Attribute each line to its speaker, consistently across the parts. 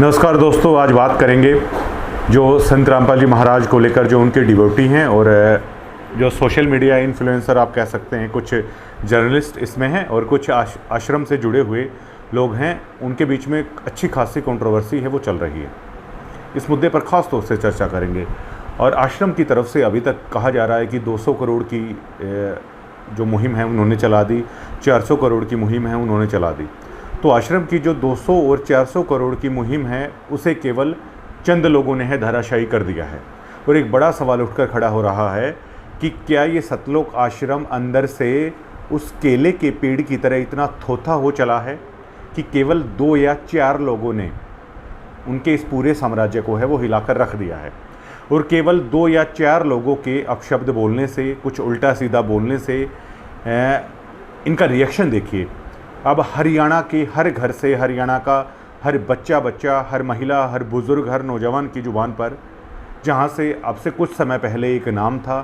Speaker 1: नमस्कार दोस्तों, आज बात करेंगे जो संत रामपाल जी महाराज को लेकर जो उनके डिवोटी हैं और जो सोशल मीडिया इन्फ्लुएंसर आप कह सकते हैं, कुछ जर्नलिस्ट इसमें हैं और कुछ आश्रम से जुड़े हुए लोग हैं। उनके बीच में अच्छी खासी कंट्रोवर्सी है, वो चल रही है। इस मुद्दे पर ख़ास तौर से चर्चा करेंगे। और आश्रम की तरफ से अभी तक कहा जा रहा है कि 200 करोड़ की जो मुहिम है उन्होंने चला दी, 400 करोड़ की मुहिम है उन्होंने चला दी। तो आश्रम की जो 200 और 400 करोड़ की मुहिम है उसे केवल चंद लोगों ने है धराशायी कर दिया है। और एक बड़ा सवाल उठकर खड़ा हो रहा है कि क्या ये सतलोक आश्रम अंदर से उस केले के पेड़ की तरह इतना थोथा हो चला है कि केवल 2 या 4 लोगों ने उनके इस पूरे साम्राज्य को है वो हिलाकर रख दिया है। और केवल 2 या 4 लोगों के अपशब्द बोलने से, कुछ उल्टा सीधा बोलने से इनका रिएक्शन देखिए। अब हरियाणा के हर घर से, हरियाणा का हर बच्चा, हर महिला, हर बुज़ुर्ग, हर नौजवान की ज़ुबान पर, जहाँ से अब से कुछ समय पहले एक नाम था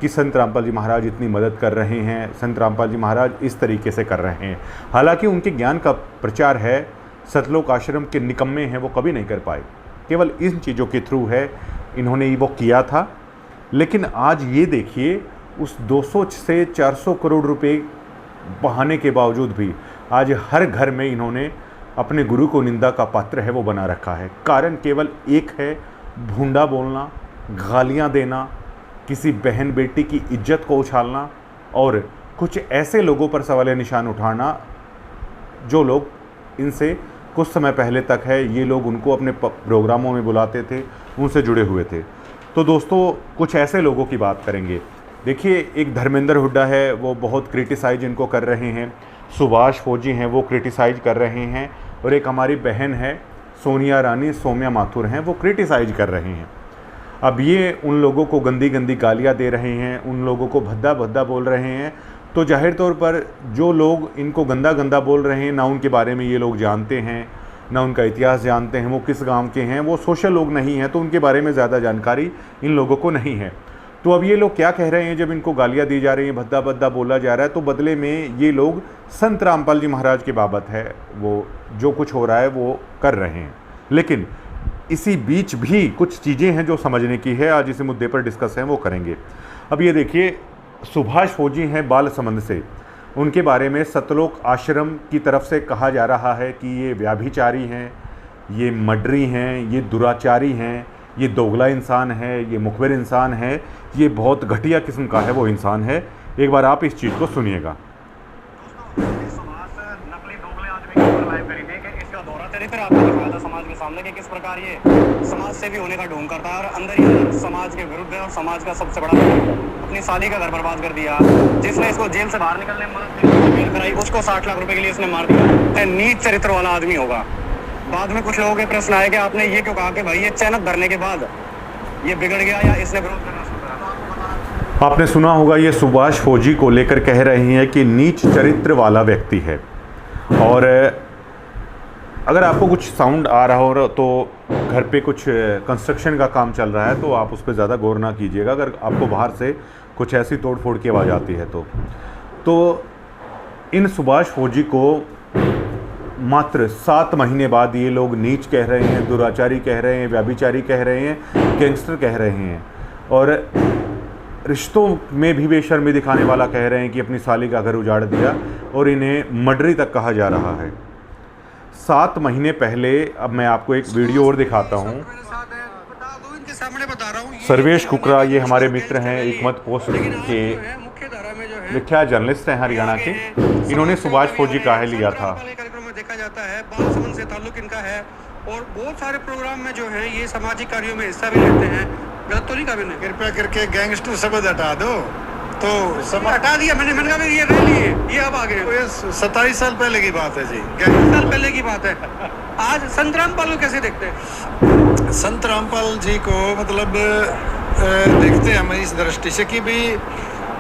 Speaker 1: कि संत रामपाल जी महाराज इतनी मदद कर रहे हैं, संत रामपाल जी महाराज इस तरीके से कर रहे हैं। हालांकि उनके ज्ञान का प्रचार है, सतलोक आश्रम के निकम्मे हैं वो कभी नहीं कर पाए, केवल इन चीज़ों के थ्रू है इन्होंने वो किया था। लेकिन आज ये देखिए, उस 200 से 400 करोड़ रुपए बहाने के बावजूद भी आज हर घर में इन्होंने अपने गुरु को निंदा का पात्र है वो बना रखा है। कारण केवल एक है, भूंडा बोलना, गालियां देना, किसी बहन बेटी की इज्जत को उछालना और कुछ ऐसे लोगों पर सवाल निशान उठाना जो लोग इनसे कुछ समय पहले तक है ये लोग उनको अपने प्रोग्रामों में बुलाते थे, उनसे जुड़े हुए थे। तो दोस्तों, कुछ ऐसे लोगों की बात करेंगे। देखिए, एक धर्मेंद्र हुड्डा है वो बहुत क्रिटिसाइज इनको कर रहे हैं, सुभाष फौजी हैं वो क्रिटिसाइज कर रहे हैं, और एक हमारी बहन है सोनिया रानी, सौम्या माथुर हैं, वो क्रिटिसाइज कर रहे हैं। अब ये उन लोगों को गंदी गंदी गालियाँ दे रहे हैं, उन लोगों को भद्दा भद्दा बोल रहे हैं। तो जाहिर तौर पर जो लोग इनको गंदा गंदा बोल रहे हैं, ना उनके बारे में ये लोग जानते हैं, ना उनका इतिहास जानते हैं, वो किस गांव के हैं, वो सोशल लोग नहीं हैं, तो उनके बारे में ज़्यादा जानकारी इन लोगों को नहीं है। तो अब ये लोग क्या कह रहे हैं, जब इनको गालियाँ दी जा रही हैं, भद्दा भद्दा बोला जा रहा है, तो बदले में ये लोग संत रामपाल जी महाराज के बाबत है वो जो कुछ हो रहा है वो कर रहे हैं। लेकिन इसी बीच भी कुछ चीज़ें हैं जो समझने की है, आज इस मुद्दे पर डिस्कस हैं वो करेंगे। अब ये देखिए, सुभाष फौजी हैं बालसमंद से, उनके बारे में सतलोक आश्रम की तरफ से कहा जा रहा है कि ये व्याभिचारी हैं, ये मडरी हैं, ये दुराचारी हैं, ये दोगला इंसान है, ये मुखबिर इंसान है, ये बहुत घटिया किस्म का है वो इंसान है। एक बार आप इस चीज़ को सुनिएगा।
Speaker 2: समाज के सामने के किस प्रकार ये समाज से भी होने का ढोंग करता है और अंदर ही अंदर समाज के विरुद्ध है और समाज का सबसे बड़ा अपनी शादी का घर बर्बाद कर दिया। जिसने इसको जेल से बाहर निकलने में मदद कराई उसको 60 लाख रुपए के लिए इसने मार दिया। नीच चरित्र वाला आदमी होगा। बाद में कुछ लोगों के प्रश्न आए कि आपने ये क्यों कहा कि भाई ये चैनक भरने के बाद ये बिगड़ गया या इसने विरोध करना शुरू करा।
Speaker 1: आपने सुना होगा, ये सुभाष फौजी को लेकर कह रहे हैं कि नीच चरित्र वाला व्यक्ति है। और अगर आपको कुछ साउंड आ रहा हो तो घर पे कुछ कंस्ट्रक्शन का काम चल रहा है तो आप उस पर ज़्यादा गौर ना कीजिएगा। अगर आपको बाहर से कुछ ऐसी तोड़ फोड़ की आवाज़ आती है तो इन सुभाष फौजी को मात्र 7 महीने बाद ये लोग नीच कह रहे हैं, दुराचारी कह रहे हैं, व्याभिचारी कह रहे हैं, गैंगस्टर कह रहे हैं, और रिश्तों में भी बेशर्मी दिखाने वाला कह रहे हैं कि अपनी साली का घर उजाड़ दिया, और इन्हें मडरी तक कहा जा रहा है। 7 महीने पहले, अब मैं आपको एक वीडियो और दिखाता हूँ। सर्वेश कुकरा, ये हमारे मित्र हैं, एकमत पोस्ट के विख्यात जर्नलिस्ट हैं हरियाणा के। इन्होंने सुभाष फौजी का है लिया था।
Speaker 2: देखा जाता है बालसमंद से ताल्लुक इनका है और बहुत सारे प्रोग्राम में जो है ये सामाजिक कार्यों में हिस्सा भी लेते हैं। गलत तो नहीं कहा मैंने?
Speaker 3: कृपया करके गैंगस्टर शब्द हटा दो। तो
Speaker 2: हटा दिया मैंने कहा ये रह लिए, ये अब आ गए।
Speaker 3: ये 27 साल पहले की बात है जी,
Speaker 2: 27 साल पहले की बात है। आज संत रामपाल को कैसे देखते हैं?
Speaker 3: संत रामपाल जी को मतलब देखते हैं हम इस दृष्टि से कि भी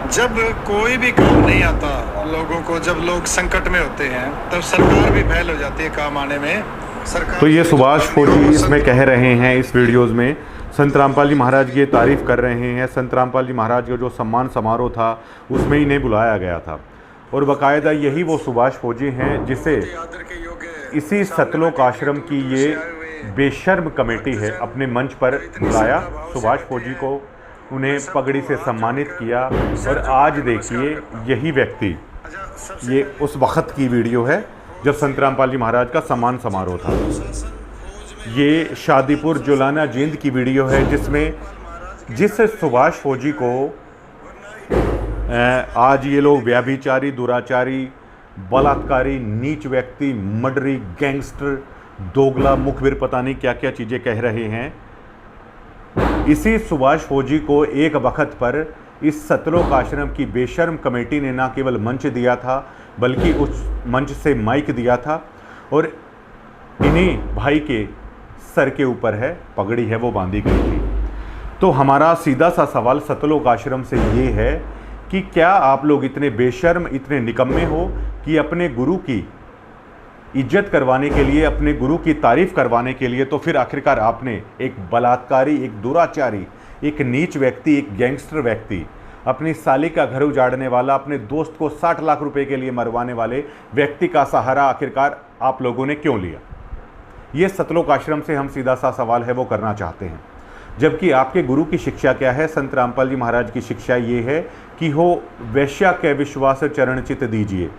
Speaker 3: जब कोई भी काम नहीं आता लोगों को, जब लोग संकट में होते हैं तब सरकार भी फैल हो जाती है काम आने में। सरकार
Speaker 1: तो ये सुभाष फौजी इसमें कह रहे हैं, इस वीडियोज़ में संत रामपाल जी महाराज की तारीफ़ कर रहे हैं। संत रामपाल जी महाराज का जो सम्मान समारोह था उसमें इन्हें बुलाया गया था, और बाकायदा यही वो सुभाष फौजी हैं जिसे इसी सतलोक आश्रम की ये बेशर्म कमेटी है अपने मंच पर बुलाया सुभाष फौजी को, उन्हें पगड़ी से सम्मानित किया। और आज देखिए यही व्यक्ति, ये उस वक्त की वीडियो है जब संत रामपाल जी महाराज का सम्मान समारोह था। ये शादीपुर जुलाना जींद की वीडियो है जिस सुभाष फौजी को आज ये लोग व्यभिचारी, दुराचारी, बलात्कारी, नीच व्यक्ति, मर्डरी, गैंगस्टर, दोगला, मुखबिर, पता नहीं क्या क्या चीज़ें कह रहे हैं। इसी सुभाष फौजी को एक वक्त पर इस सतलोक आश्रम की बेशर्म कमेटी ने ना केवल मंच दिया था बल्कि उस मंच से माइक दिया था, और इन्हीं भाई के सर के ऊपर है पगड़ी है वो बांधी गई थी। तो हमारा सीधा सा सवाल सतलोक आश्रम से ये है कि क्या आप लोग इतने बेशर्म, इतने निकम्मे हो कि अपने गुरु की इज्जत करवाने के लिए, अपने गुरु की तारीफ करवाने के लिए, तो फिर आखिरकार आपने एक बलात्कारी, एक दुराचारी, एक नीच व्यक्ति, एक गैंगस्टर व्यक्ति, अपनी साली का घर उजाड़ने वाला, अपने दोस्त को 60 लाख रुपए के लिए मरवाने वाले व्यक्ति का सहारा आखिरकार आप लोगों ने क्यों लिया? ये सतलोक आश्रम से हम सीधा सा सवाल है वो करना चाहते हैं। जबकि आपके गुरु की शिक्षा क्या है? संत रामपाल जी महाराज की शिक्षा ये है कि हो वैश्या के विश्वास चरण चित दीजिए।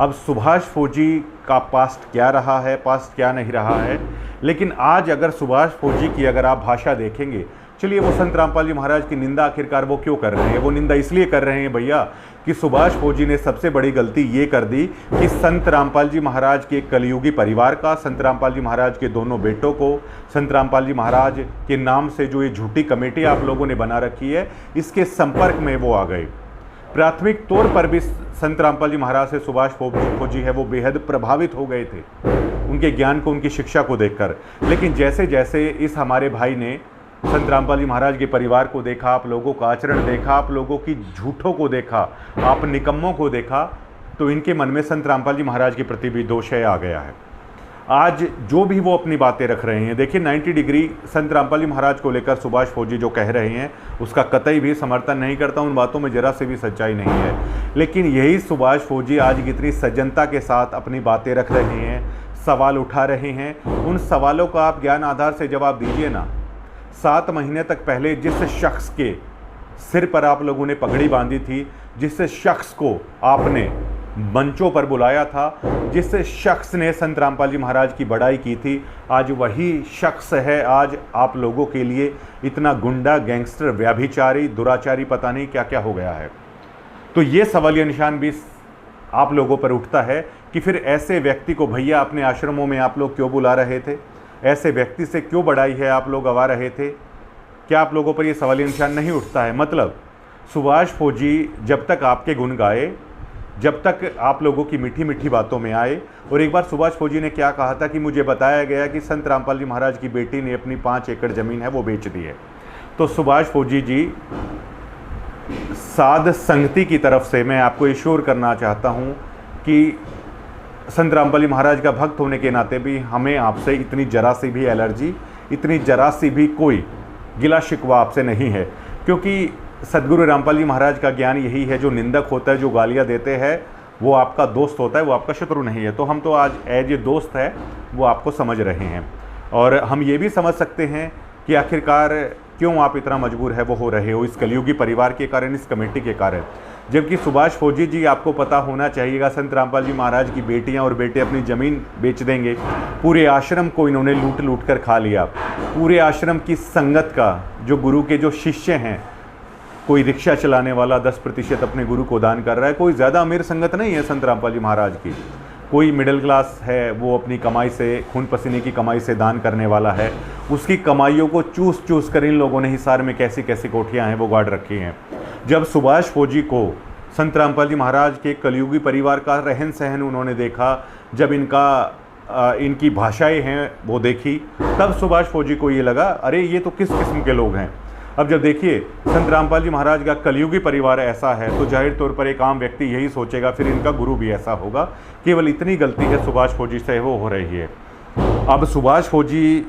Speaker 1: अब सुभाष फौजी का पास्ट क्या रहा है, पास्ट क्या नहीं रहा है, लेकिन आज अगर सुभाष फौजी की अगर आप भाषा देखेंगे, चलिए वो संत रामपाल जी महाराज की निंदा आखिरकार वो क्यों कर रहे हैं? वो निंदा इसलिए कर रहे हैं भैया कि सुभाष फौजी ने सबसे बड़ी गलती ये कर दी कि संत रामपाल जी महाराज के कलयुगी परिवार का, संत रामपाल जी महाराज के दोनों बेटों को, संत रामपाल जी महाराज के नाम से जो ये झूठी कमेटी आप लोगों ने बना रखी है, इसके संपर्क में वो आ गए। प्राथमिक तौर पर भी संत रामपाल जी महाराज से सुभाष फौजी है वो बेहद प्रभावित हो गए थे उनके ज्ञान को, उनकी शिक्षा को देखकर। लेकिन जैसे जैसे इस हमारे भाई ने संत रामपाल जी महाराज के परिवार को देखा, आप लोगों का आचरण देखा, आप लोगों की झूठों को देखा, आप निकम्मों को देखा, तो इनके मन में संत रामपाल जी महाराज के प्रति भी दोषय आ गया है। आज जो भी वो अपनी बातें रख रहे हैं, देखिए 90 डिग्री संत रामपाल जी महाराज को लेकर सुभाष फौजी जो कह रहे हैं उसका कतई भी समर्थन नहीं करता, उन बातों में जरा से भी सच्चाई नहीं है। लेकिन यही सुभाष फौजी आज कितनी सज्जनता के साथ अपनी बातें रख रहे हैं, सवाल उठा रहे हैं। उन सवालों का आप ज्ञान आधार से जवाब दीजिए ना। 7 महीने तक पहले जिस शख्स के सिर पर आप लोगों ने पगड़ी बांधी थी, जिस शख्स को आपने मंचों पर बुलाया था, जिस शख्स ने संत रामपाल जी महाराज की बड़ाई की थी, आज वही शख्स है आज आप लोगों के लिए इतना गुंडा, गैंगस्टर, व्याभिचारी, दुराचारी, पता नहीं क्या क्या हो गया है। तो ये सवालिया निशान भी आप लोगों पर उठता है कि फिर ऐसे व्यक्ति को भैया अपने आश्रमों में आप लोग क्यों बुला रहे थे? ऐसे व्यक्ति से क्यों बड़ाई है आप लोग गवा रहे थे? क्या आप लोगों पर ये सवालिया निशान नहीं उठता है? मतलब सुभाष फौजी जब तक आपके गुण गाए, जब तक आप लोगों की मीठी मीठी बातों में आए, और एक बार सुभाष फौजी ने क्या कहा था कि मुझे बताया गया कि संत रामपाल जी महाराज की बेटी ने अपनी 5 एकड़ ज़मीन है वो बेच दी है। तो सुभाष फौजी जी, साध संगति की तरफ से मैं आपको इश्योर करना चाहता हूँ कि संत रामपाल जी महाराज का भक्त होने के नाते भी हमें आपसे इतनी जरा सी भी एलर्जी, इतनी जरा सी भी कोई गिला शिकवा आपसे नहीं है, क्योंकि सदगुरु रामपाल जी महाराज का ज्ञान यही है, जो निंदक होता है, जो गालियाँ देते हैं, वो आपका दोस्त होता है, वो आपका शत्रु नहीं है। तो हम तो आज एज ए दोस्त है वो आपको समझ रहे हैं, और हम ये भी समझ सकते हैं कि आखिरकार क्यों आप इतना मजबूर है वो हो रहे हो, इस कलयुगी परिवार के कारण, इस कमेटी के कारण। जबकि सुभाष फौजी जी, आपको पता होना चाहिएगा, संत रामपाल जी महाराज की बेटियां और बेटे अपनी ज़मीन बेच देंगे। पूरे आश्रम को इन्होंने लूट लूट कर खा लिया। पूरे आश्रम की संगत का, जो गुरु के जो शिष्य हैं, कोई रिक्शा चलाने वाला 10% अपने गुरु को दान कर रहा है। कोई ज़्यादा अमीर संगत नहीं है संत रामपाल जी महाराज की, कोई मिडिल क्लास है, वो अपनी कमाई से, खून पसीने की कमाई से दान करने वाला है। उसकी कमाइयों को चूस चूस कर इन लोगों ने हिसार में कैसी कैसी कोठियाँ हैं वो गाड़ रखी हैं। जब सुभाष फौजी को संत रामपाल जी महाराज के कलयुगी परिवार का रहन सहन उन्होंने देखा, जब इनकी भाषाएं हैं वो देखी, तब सुभाष फौजी को ये लगा, अरे ये तो किस किस्म के लोग हैं। अब जब देखिए संत रामपाल जी महाराज का कलयुगी परिवार ऐसा है, तो जाहिर तौर पर एक आम व्यक्ति यही सोचेगा फिर इनका गुरु भी ऐसा होगा। केवल इतनी गलती है सुभाष फौजी से वो हो रही है। अब सुभाष फौजी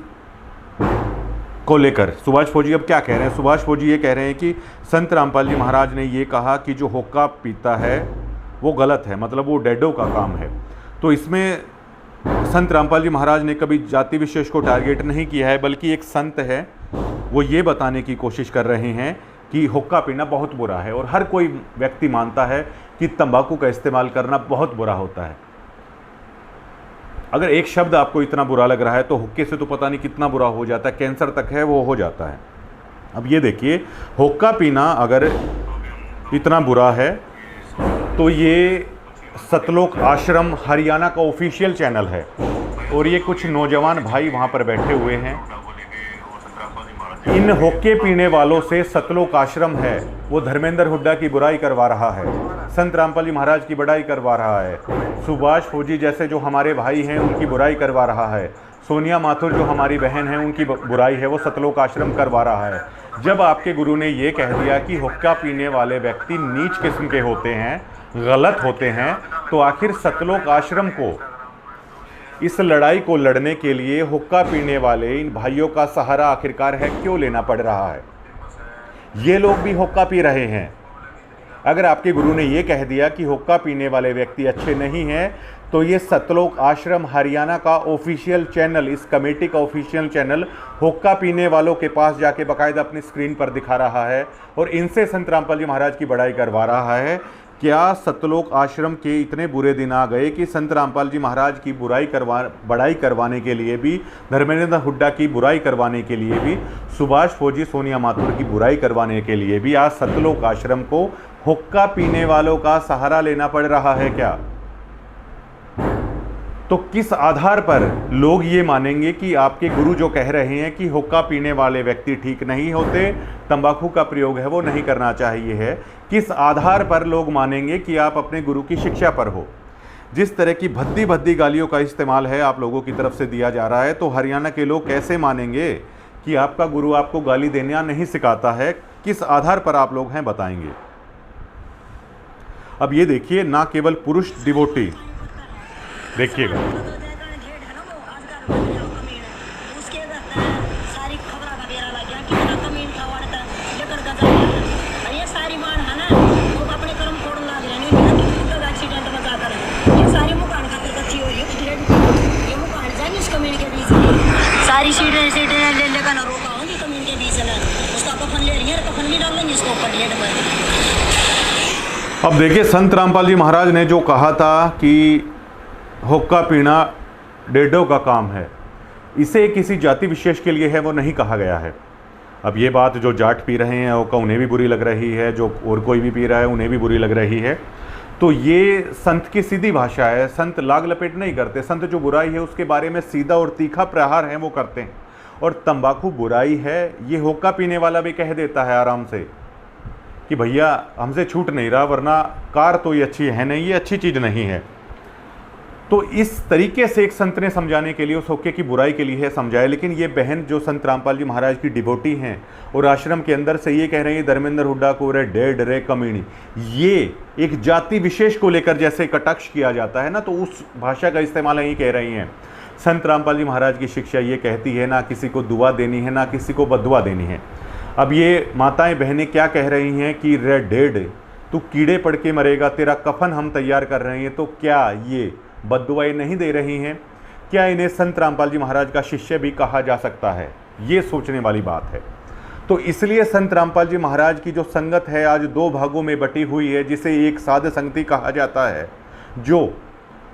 Speaker 1: को लेकर सुभाष फौजी अब क्या कह रहे हैं? सुभाष फौजी ये कह रहे हैं कि संत रामपाल जी महाराज ने ये कहा कि जो हुक्का पीता है वो गलत है, मतलब वो डैडो का काम है। तो इसमें संत रामपाल जी महाराज ने कभी जाति विशेष को टारगेट नहीं किया है, बल्कि एक संत है वो ये बताने की कोशिश कर रहे हैं कि हुक्का पीना बहुत बुरा है, और हर कोई व्यक्ति मानता है कि तंबाकू का इस्तेमाल करना बहुत बुरा होता है। अगर एक शब्द आपको इतना बुरा लग रहा है तो हुक्के से तो पता नहीं कितना बुरा हो जाता है, कैंसर तक है वो हो जाता है। अब ये देखिए, हुक्का पीना अगर इतना बुरा है तो ये सतलोक आश्रम हरियाणा का ऑफिशियल चैनल है, और ये कुछ नौजवान भाई वहाँ पर बैठे हुए हैं। इन हुक्के पीने वालों से सतलोक आश्रम है वो धर्मेंद्र हुड्डा की बुराई करवा रहा है, संत रामपाल जी महाराज की बड़ाई करवा रहा है, सुभाष फौजी जैसे जो हमारे भाई हैं उनकी बुराई करवा रहा है, सोनिया माथुर जो हमारी बहन है उनकी बुराई है वो सतलोक आश्रम करवा रहा है। जब आपके गुरु ने ये कह दिया कि हुक्का पीने वाले व्यक्ति नीच किस्म के होते हैं, गलत होते हैं, तो आखिर सतलोक आश्रम को इस लड़ाई को लड़ने के लिए हुक्का पीने वाले इन भाइयों का सहारा आखिरकार है क्यों लेना पड़ रहा है? ये लोग भी हुक्का पी रहे हैं। अगर आपके गुरु ने ये कह दिया कि हुक्का पीने वाले व्यक्ति अच्छे नहीं हैं, तो ये सतलोक आश्रम हरियाणा का ऑफिशियल चैनल, इस कमेटी का ऑफिशियल चैनल हुक्का पीने वालों के पास जाके बाकायदा अपनी स्क्रीन पर दिखा रहा है और इनसे संत रामपाल जी महाराज की बड़ाई करवा रहा है। क्या सतलोक आश्रम के इतने बुरे दिन आ गए कि संत रामपाल जी महाराज की बड़ाई करवाने के लिए भी, धर्मेंद्र हुड्डा की बुराई करवाने के लिए भी, सुभाष फौजी सोनिया माथुर की बुराई करवाने के लिए भी आज सतलोक आश्रम को हुक्का पीने वालों का सहारा लेना पड़ रहा है क्या? तो किस आधार पर लोग ये मानेंगे कि आपके गुरु जो कह रहे हैं कि हुक्का पीने वाले व्यक्ति ठीक नहीं होते, तंबाकू का प्रयोग है वो नहीं करना चाहिए है, किस आधार पर लोग मानेंगे कि आप अपने गुरु की शिक्षा पर हो? जिस तरह की भद्दी भद्दी गालियों का इस्तेमाल है आप लोगों की तरफ से दिया जा रहा है, तो हरियाणा के लोग कैसे मानेंगे कि आपका गुरु आपको गाली देना नहीं सिखाता है? किस आधार पर आप लोग हैं बताएंगे। अब ये देखिए, ना केवल पुरुष डिवोटी, देखिएगा
Speaker 4: सारी सीटें ले लेकर ना रोका होंगी कमीन के बीच में, उसका कफन ले रही है, कफन नहीं डाल लेंगे इसको ऊपर ढेर में।
Speaker 1: अब देखिए, संत रामपाल जी महाराज ने जो कहा था कि हुक्का पीना डेढ़ों का काम है, इसे किसी जाति विशेष के लिए है वो नहीं कहा गया है। अब ये बात जो जाट पी रहे हैं हुक्का उन्हें भी बुरी लग रही है, जो और कोई भी पी रहा है उन्हें भी बुरी लग रही है। तो ये संत की सीधी भाषा है, संत लाग लपेट नहीं करते। संत जो बुराई है उसके बारे में सीधा और तीखा प्रहार है वो करते हैं। और तंबाकू बुराई है ये हुक्का पीने वाला भी कह देता है आराम से कि भैया हमसे छूट नहीं रहा, वरना कार तो ये अच्छी है नहीं, ये अच्छी चीज़ नहीं है। तो इस तरीके से एक संत ने समझाने के लिए उस हुक्के की बुराई के लिए है समझाया। लेकिन ये बहन जो संत रामपाल जी महाराज की डिवोटी हैं और आश्रम के अंदर से ये कह रही है धर्मेंद्र हुड्डा को रे डेढ़ रे कमीनी, ये एक जाति विशेष को लेकर जैसे कटाक्ष किया जाता है ना, तो उस भाषा का इस्तेमाल यही कह रही हैं। संत रामपाल जी महाराज की शिक्षा ये कहती है ना किसी को दुआ देनी है ना किसी को बदुआ देनी है। अब ये माताएं बहनें क्या कह रही हैं कि रे डेढ़ तू कीड़े पड़ के मरेगा, तेरा कफन हम तैयार कर रहे हैं, तो क्या ये बद्दुआएं नहीं दे रही हैं? क्या इन्हें संत रामपाल जी महाराज का शिष्य भी कहा जा सकता है? ये सोचने वाली बात है। तो इसलिए संत रामपाल जी महाराज की जो संगत है आज दो भागों में बटी हुई है, जिसे एक साध संगति कहा जाता है, जो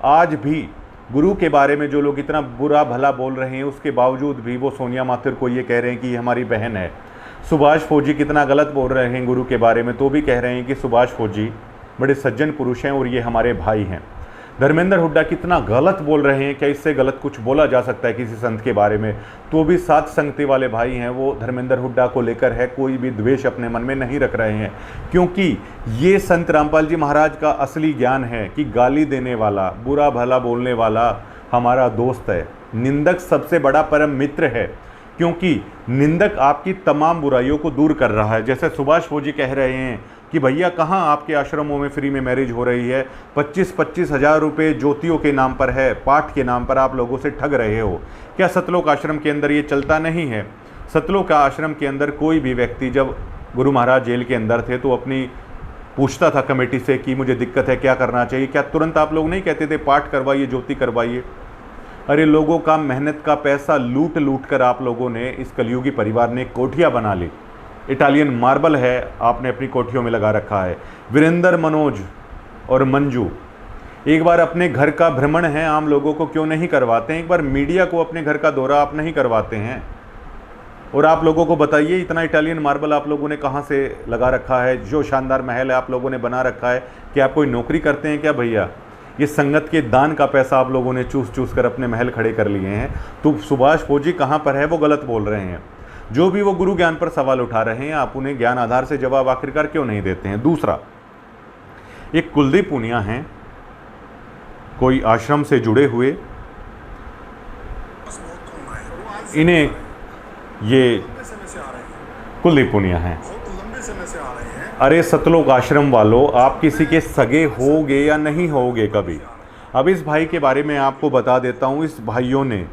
Speaker 1: आज भी गुरु के बारे में जो लोग इतना बुरा भला बोल रहे हैं उसके बावजूद भी वो सोनिया माथुर को ये कह रहे हैं कि ये हमारी बहन है। सुभाष फौजी कितना गलत बोल रहे हैं गुरु के बारे में, तो भी कह रहे हैं कि सुभाष फौजी बड़े सज्जन पुरुष हैं और ये हमारे भाई हैं। धर्मेंद्र हुड्डा कितना गलत बोल रहे हैं, क्या इससे गलत कुछ बोला जा सकता है किसी संत के बारे में? तो भी साथ संगति वाले भाई हैं वो धर्मेंद्र हुड्डा को लेकर है, कोई भी द्वेष अपने मन में नहीं रख रहे हैं, क्योंकि ये संत रामपाल जी महाराज का असली ज्ञान है कि गाली देने वाला, बुरा भला बोलने वाला हमारा दोस्त है, निंदक सबसे बड़ा परम मित्र है, क्योंकि निंदक आपकी तमाम बुराइयों को दूर कर रहा है। जैसे सुभाष फौजी कह रहे हैं कि भैया कहाँ आपके आश्रमों में फ्री में मैरिज हो रही है, 25-25 हज़ार रुपये ज्योतियों के नाम पर है, पाठ के नाम पर आप लोगों से ठग रहे हो। क्या सतलोक आश्रम के अंदर ये चलता नहीं है? सतलोक आश्रम के अंदर कोई भी व्यक्ति, जब गुरु महाराज जेल के अंदर थे तो अपनी पूछता था कमेटी से कि मुझे दिक्कत है, क्या करना चाहिए? क्या तुरंत आप लोग नहीं कहते थे पाठ करवाइए, ज्योति करवाइए? अरे लोगों का मेहनत का पैसा लूट लूट कर आप लोगों ने, इस कलयुगी परिवार ने कोठियाँ बना ली। इटालियन मार्बल है आपने अपनी कोठियों में लगा रखा है। वीरेंद्र, मनोज और मंजू, एक बार अपने घर का भ्रमण है आम लोगों को क्यों नहीं करवाते हैं? एक बार मीडिया को अपने घर का दौरा आप नहीं करवाते हैं? और आप लोगों को बताइए, इतना इटालियन मार्बल आप लोगों ने कहाँ से लगा रखा है? जो शानदार महल है आप लोगों ने बना रखा है, क्या आप कोई नौकरी करते हैं क्या भैया? ये संगत के दान का पैसा आप लोगों ने चूस चूस कर अपने महल खड़े कर लिए हैं। तो सुभाष फौजी कहाँ पर है? वो गलत बोल रहे हैं। जो भी वो गुरु ज्ञान पर सवाल उठा रहे हैं, आप उन्हें ज्ञान आधार से जवाब आखिरकार क्यों नहीं देते हैं? दूसरा, एक कुलदीप पूनिया हैं, कोई आश्रम से जुड़े हुए, इन्हें ये कुलदीप पूनिया हैं। अरे सतलोक आश्रम वालों, आप किसी के सगे होगे या नहीं होगे कभी? अब इस भाई के बारे में आपको बता देता हूँ। इस भाइयों ने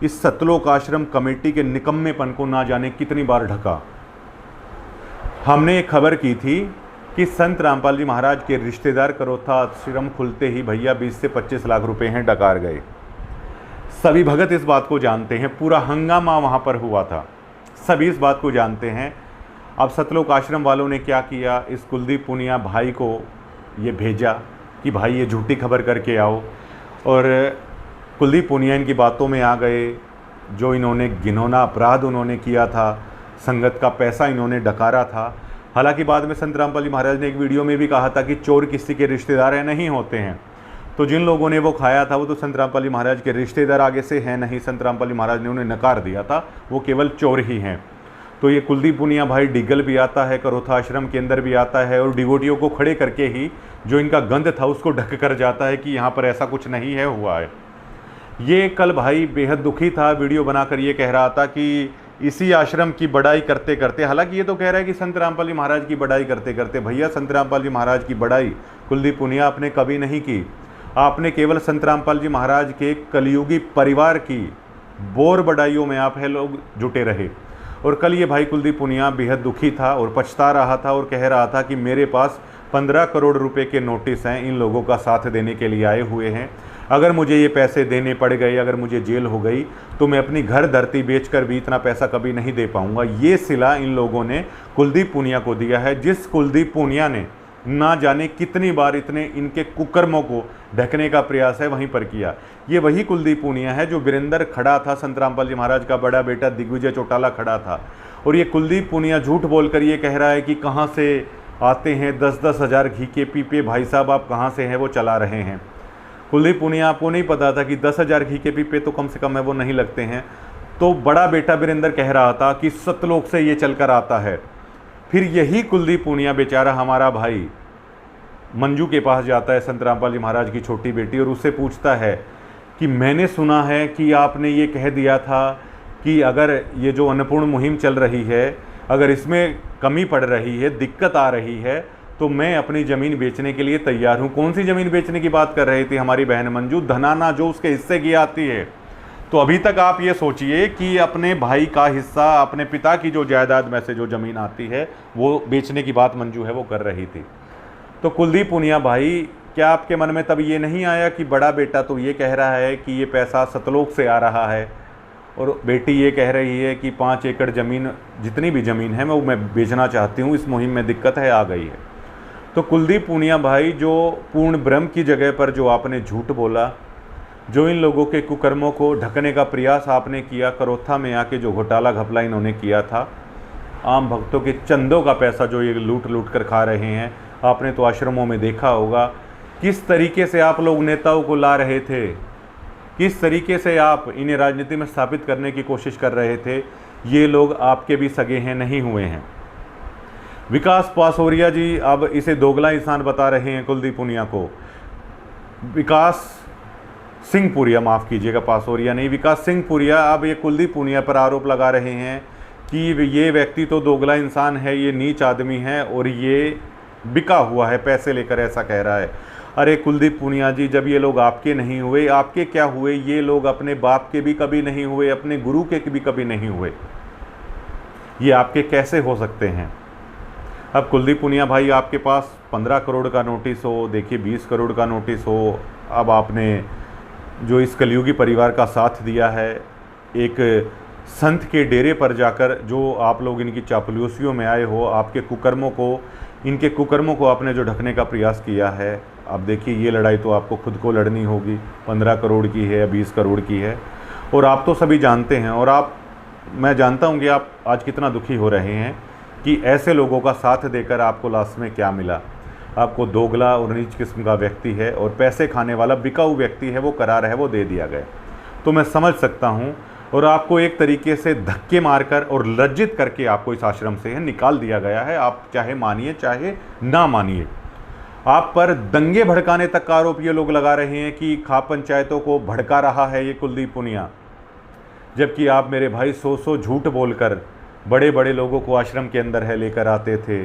Speaker 1: इस सतलोक आश्रम कमेटी के निकम्मेपन को ना जाने कितनी बार ढका। हमने एक खबर की थी कि संत रामपाल जी महाराज के रिश्तेदार करोथा आश्रम खुलते ही भैया 20 से 25 लाख रुपए हैं डकार गए। सभी भगत इस बात को जानते हैं, पूरा हंगामा वहाँ पर हुआ था, सभी इस बात को जानते हैं। अब सतलोक आश्रम वालों ने क्या किया, इस कुलदीप पूनिया भाई को ये भेजा कि भाई ये झूठी खबर करके आओ, और कुलदीप पूनिया इनकी बातों में आ गए। जो इन्होंने घिनौना अपराध उन्होंने किया था, संगत का पैसा इन्होंने डकारा था। हालांकि बाद में संत रामपाल जी महाराज ने एक वीडियो में भी कहा था कि चोर किसी के रिश्तेदार नहीं होते हैं। तो जिन लोगों ने वो खाया था वो तो संत रामपाल जी महाराज के रिश्तेदार आगे से हैं नहीं, संत रामपाल जी महाराज ने उन्हें नकार दिया था, वो केवल चोर ही हैं। तो ये कुलदीप पूनिया भाई डिगल भी आता है, करोथा आश्रम के अंदर भी आता है, और डिवोटियों को खड़े करके ही जो इनका गंध था उसको ढक कर जाता है कि यहाँ पर ऐसा कुछ नहीं है हुआ है। ये कल भाई बेहद दुखी था, वीडियो बनाकर ये कह रहा था कि इसी आश्रम की बड़ाई करते करते, हालांकि ये तो कह रहा है कि संत रामपाल जी महाराज की बड़ाई करते करते, भैया संत रामपाल जी महाराज की बड़ाई कुलदीप पूनिया आपने कभी नहीं की। आपने केवल संत रामपाल जी महाराज के कलयुगी परिवार की बोर बड़ाइयों में आप है लोग जुटे रहे। और कल ये भाई कुलदीप पूनिया बेहद दुखी था और पछता रहा था और कह रहा था कि मेरे पास 15 करोड़ रुपए के नोटिस हैं, इन लोगों का साथ देने के लिए आए हुए हैं। अगर मुझे ये पैसे देने पड़ गए, अगर मुझे जेल हो गई, तो मैं अपनी घर धरती बेचकर भी इतना पैसा कभी नहीं दे पाऊंगा। ये सिला इन लोगों ने कुलदीप पूनिया को दिया है, जिस कुलदीप पूनिया ने ना जाने कितनी बार इतने इनके कुकर्मों को ढकने का प्रयास है वहीं पर किया। ये वही कुलदीप पूनिया है जो वीरेंद्र खड़ा था, संत रामपाल जी महाराज का बड़ा बेटा दिग्विजय चौटाला खड़ा था। और ये कुलदीप पूनिया झूठ बोलकर ये कह रहा है कि कहाँ से आते हैं 10-10 हज़ार घी के पीपे, भाई साहब आप कहाँ से हैं वो चला रहे हैं। कुलदीप पूनिया आपको नहीं पता था कि 10,000 घी के पीपे तो कम से कम है वो नहीं लगते हैं। तो बड़ा बेटा वीरेंद्र कह रहा था कि सतलोक से ये चलकर आता है। फिर यही कुलदीप पूनिया बेचारा हमारा भाई मंजू के पास जाता है, संत रामपाल जी महाराज की छोटी बेटी, और उससे पूछता है कि मैंने सुना है कि आपने ये कह दिया था कि अगर ये जो अन्नपूर्ण मुहिम चल रही है, अगर इसमें कमी पड़ रही है, दिक्कत आ रही है, तो मैं अपनी ज़मीन बेचने के लिए तैयार हूँ। कौन सी ज़मीन बेचने की बात कर रही थी हमारी बहन मंजू? धनाना जो उसके हिस्से की आती है। तो अभी तक आप ये सोचिए कि अपने भाई का हिस्सा, अपने पिता की जो जायदाद में से जो ज़मीन आती है वो बेचने की बात मंजू है वो कर रही थी। तो कुलदीप पूनिया भाई, क्या आपके मन में तब ये नहीं आया कि बड़ा बेटा तो ये कह रहा है कि ये पैसा सतलोक से आ रहा है, और बेटी ये कह रही है कि 5 एकड़ ज़मीन, जितनी भी ज़मीन है मैं बेचना चाहती हूँ, इस मुहिम में दिक्कत है, आ गई है। तो कुलदीप पूनिया भाई, जो पूर्ण ब्रह्म की जगह पर जो आपने झूठ बोला, जो इन लोगों के कुकर्मों को ढकने का प्रयास आपने किया, करोथा में आके जो घोटाला घपला इन्होंने किया था, आम भक्तों के चंदों का पैसा जो ये लूट लूट कर खा रहे हैं, आपने तो आश्रमों में देखा होगा किस तरीके से आप लोग नेताओं को ला रहे थे, किस तरीके से आप इन्हें राजनीति में स्थापित करने की कोशिश कर रहे थे। ये लोग आपके भी सगे हैं, नहीं हुए हैं। विकास पासोरिया जी अब इसे दोगला इंसान बता रहे हैं कुलदीप पूनिया को। विकास सिंह पुरिया, माफ़ कीजिएगा, पासोरिया नहीं, विकास सिंह पुरिया अब ये कुलदीप पूनिया पर आरोप लगा रहे हैं कि ये व्यक्ति तो दोगला इंसान है, ये नीच आदमी है और ये बिका हुआ है पैसे लेकर, ऐसा कह रहा है। अरे कुलदीप पूनिया जी, जब ये लोग आपके नहीं हुए, आपके क्या हुए? ये लोग अपने बाप के भी कभी नहीं हुए, अपने गुरु के भी कभी नहीं हुए, ये आपके कैसे हो सकते हैं? अब कुलदीप पूनिया भाई, आपके पास 15 करोड़ का नोटिस हो, देखिए 20 करोड़ का नोटिस हो, अब आपने जो इस कलयुगी परिवार का साथ दिया है, एक संत के डेरे पर जाकर जो आप लोग इनकी चापलूसियों में आए हो, आपके कुकर्मों को, इनके कुकर्मों को आपने जो ढकने का प्रयास किया है, अब देखिए ये लड़ाई तो आपको खुद को लड़नी होगी। 15 करोड़ की है या 20 करोड़ की है, और आप तो सभी जानते हैं, और मैं जानता हूँ कि आप आज कितना दुखी हो रहे हैं कि ऐसे लोगों का साथ देकर आपको लास्ट में क्या मिला। आपको दोगला और नीच किस्म का व्यक्ति है और पैसे खाने वाला बिकाऊ व्यक्ति है, वो करार है, वो दे दिया गया। तो मैं समझ सकता हूँ, और आपको एक तरीके से धक्के मारकर और लज्जित करके आपको इस आश्रम से निकाल दिया गया है। आप चाहे मानिए चाहे ना मानिए, आप पर दंगे भड़काने तक का आरोप ये लोग लगा रहे हैं कि खाप पंचायतों को भड़का रहा है ये कुलदीप पुनिया, जबकि आप मेरे भाई 100 झूठ बोलकर बड़े बड़े लोगों को आश्रम के अंदर लेकर आते थे।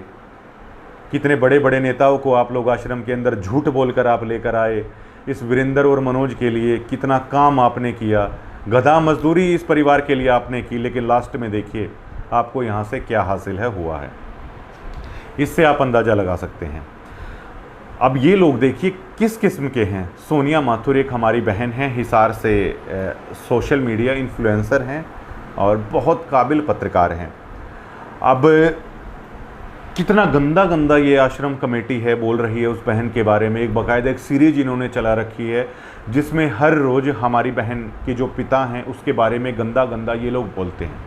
Speaker 1: कितने बड़े बड़े नेताओं को आप लोग आश्रम के अंदर झूठ बोलकर आप लेकर आए। इस वीरेंद्र और मनोज के लिए कितना काम आपने किया, गधा मजदूरी इस परिवार के लिए आपने की, लेकिन लास्ट में देखिए आपको यहाँ से क्या हासिल हुआ है। इससे आप अंदाज़ा लगा सकते हैं। अब ये लोग देखिए किस किस्म के हैं। सोनिया माथुर एक हमारी बहन है, हिसार से सोशल मीडिया इन्फ्लुएंसर हैं और बहुत काबिल पत्रकार हैं। अब कितना गंदा गंदा ये आश्रम कमेटी बोल रही है उस बहन के बारे में। एक बाकायदा एक सीरीज इन्होंने चला रखी है जिसमें हर रोज़ हमारी बहन के जो पिता हैं उसके बारे में गंदा गंदा ये लोग बोलते हैं।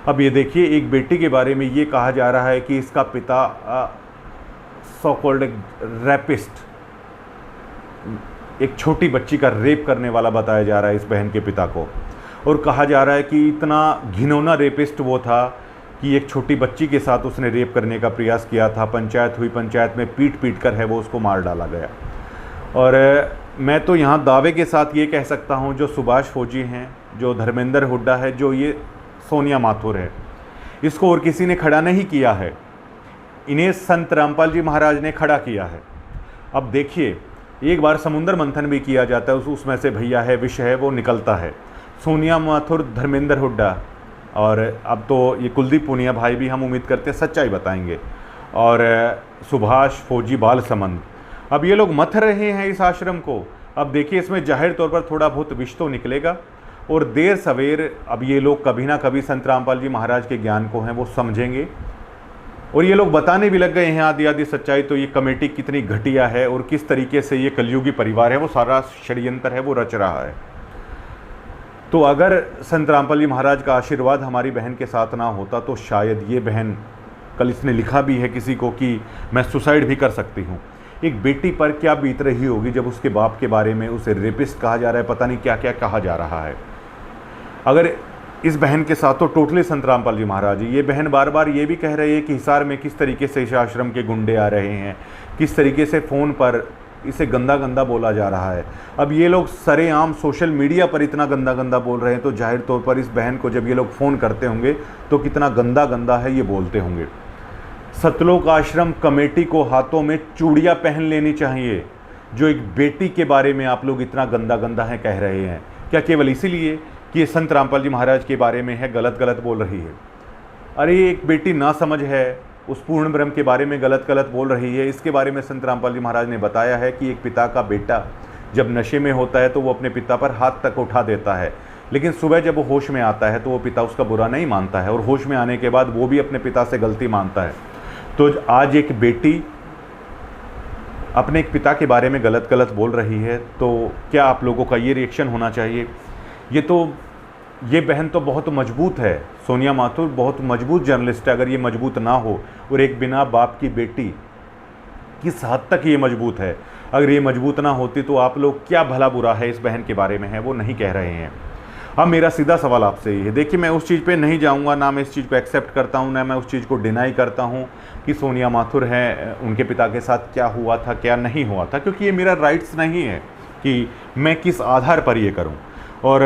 Speaker 1: अब ये देखिए, एक बेटी के बारे में ये कहा जा रहा है कि इसका पिता सो कॉल्ड रैपिस्ट, एक छोटी बच्ची का रेप करने वाला बताया जा रहा है इस बहन के पिता को, और कहा जा रहा है कि इतना घिनौना रेपिस्ट वो था कि एक छोटी बच्ची के साथ उसने रेप करने का प्रयास किया था। पंचायत हुई, पंचायत में पीट कर वो उसको मार डाला गया। और मैं तो यहाँ दावे के साथ ये कह सकता हूँ, जो सुभाष फौजी हैं, जो धर्मेंद्र हुड्डा है, जो ये सोनिया माथुर है, इसको और किसी ने खड़ा नहीं किया है, इन्हें संत रामपाल जी महाराज ने खड़ा किया है। अब देखिए, एक बार समुद्र मंथन भी किया जाता है, उसमें से भैया विष वो निकलता है। सोनिया माथुर, धर्मेंद्र हुड्डा और अब तो ये कुलदीप पुनिया भाई भी हम उम्मीद करते हैं सच्चाई बताएंगे, और सुभाष फौजी बालसमंद, अब ये लोग मथ रहे हैं इस आश्रम को। अब देखिए, इसमें जाहिर तौर पर थोड़ा बहुत विष तो निकलेगा, और देर सवेर अब ये लोग कभी ना कभी संत रामपाल जी महाराज के ज्ञान को वो समझेंगे, और ये लोग बताने भी लग गए हैं आधी आधी सच्चाई। तो ये कमेटी कितनी घटिया है और किस तरीके से ये कलयुगी परिवार वो सारा षड्यंत्र वो रच रहा है। तो अगर संत रामपाल जी महाराज का आशीर्वाद हमारी बहन के साथ ना होता तो शायद ये बहन, कल इसने लिखा भी है किसी को कि मैं सुसाइड भी कर सकती हूँ। एक बेटी पर क्या बीत रही होगी जब उसके बाप के बारे में उसे रेपिस्ट कहा जा रहा है, पता नहीं क्या क्या कहा जा रहा है। अगर इस बहन के साथ तो टोटली संत रामपाल जी महाराज, ये बहन बार बार ये भी कह रही है कि हिसार में किस तरीके से इस आश्रम के गुंडे आ रहे हैं, किस तरीके से फ़ोन पर इसे गंदा गंदा बोला जा रहा है। अब ये लोग सरेआम सोशल मीडिया पर इतना गंदा गंदा बोल रहे हैं, तो जाहिर तौर पर इस बहन को जब ये लोग फ़ोन करते होंगे तो कितना गंदा गंदा ये बोलते होंगे। सतलोक आश्रम कमेटी को हाथों में चूड़ियाँ पहन लेनी चाहिए, जो एक बेटी के बारे में आप लोग इतना गंदा गंदा कह रहे हैं। क्या केवल इसीलिए कि ये संत रामपाल जी महाराज के बारे में गलत गलत बोल रही है? अरे एक बेटी ना समझ है, उस पूर्ण ब्रह्म के बारे में गलत गलत बोल रही है। इसके बारे में संत रामपाल जी महाराज ने बताया है कि एक पिता का बेटा जब नशे में होता है तो वो अपने पिता पर हाथ तक उठा देता है, लेकिन सुबह जब वो होश में आता है तो वो पिता उसका बुरा नहीं मानता है, और होश में आने के बाद वो भी अपने पिता से गलती मानता है। तो आज एक बेटी अपने एक पिता के बारे में गलत गलत बोल रही है, तो क्या आप लोगों का ये रिएक्शन होना चाहिए? ये बहन तो बहुत मजबूत है, सोनिया माथुर बहुत मजबूत जर्नलिस्ट है। अगर ये मजबूत ना हो, और एक बिना बाप की बेटी किस हद तक ये मजबूत है, अगर ये मजबूत ना होती तो आप लोग क्या भला बुरा है इस बहन के बारे में वो नहीं कह रहे हैं। अब मेरा सीधा सवाल आपसे ये है, देखिए मैं उस चीज़ पे नहीं जाऊंगा, ना मैं इस चीज़ को एक्सेप्ट करता हूं, ना मैं उस चीज़ को डिनाई करता हूं कि सोनिया माथुर हैं, उनके पिता के साथ क्या हुआ था क्या नहीं हुआ था, क्योंकि ये मेरा राइट्स नहीं है कि मैं किस आधार पर ये करूँ। और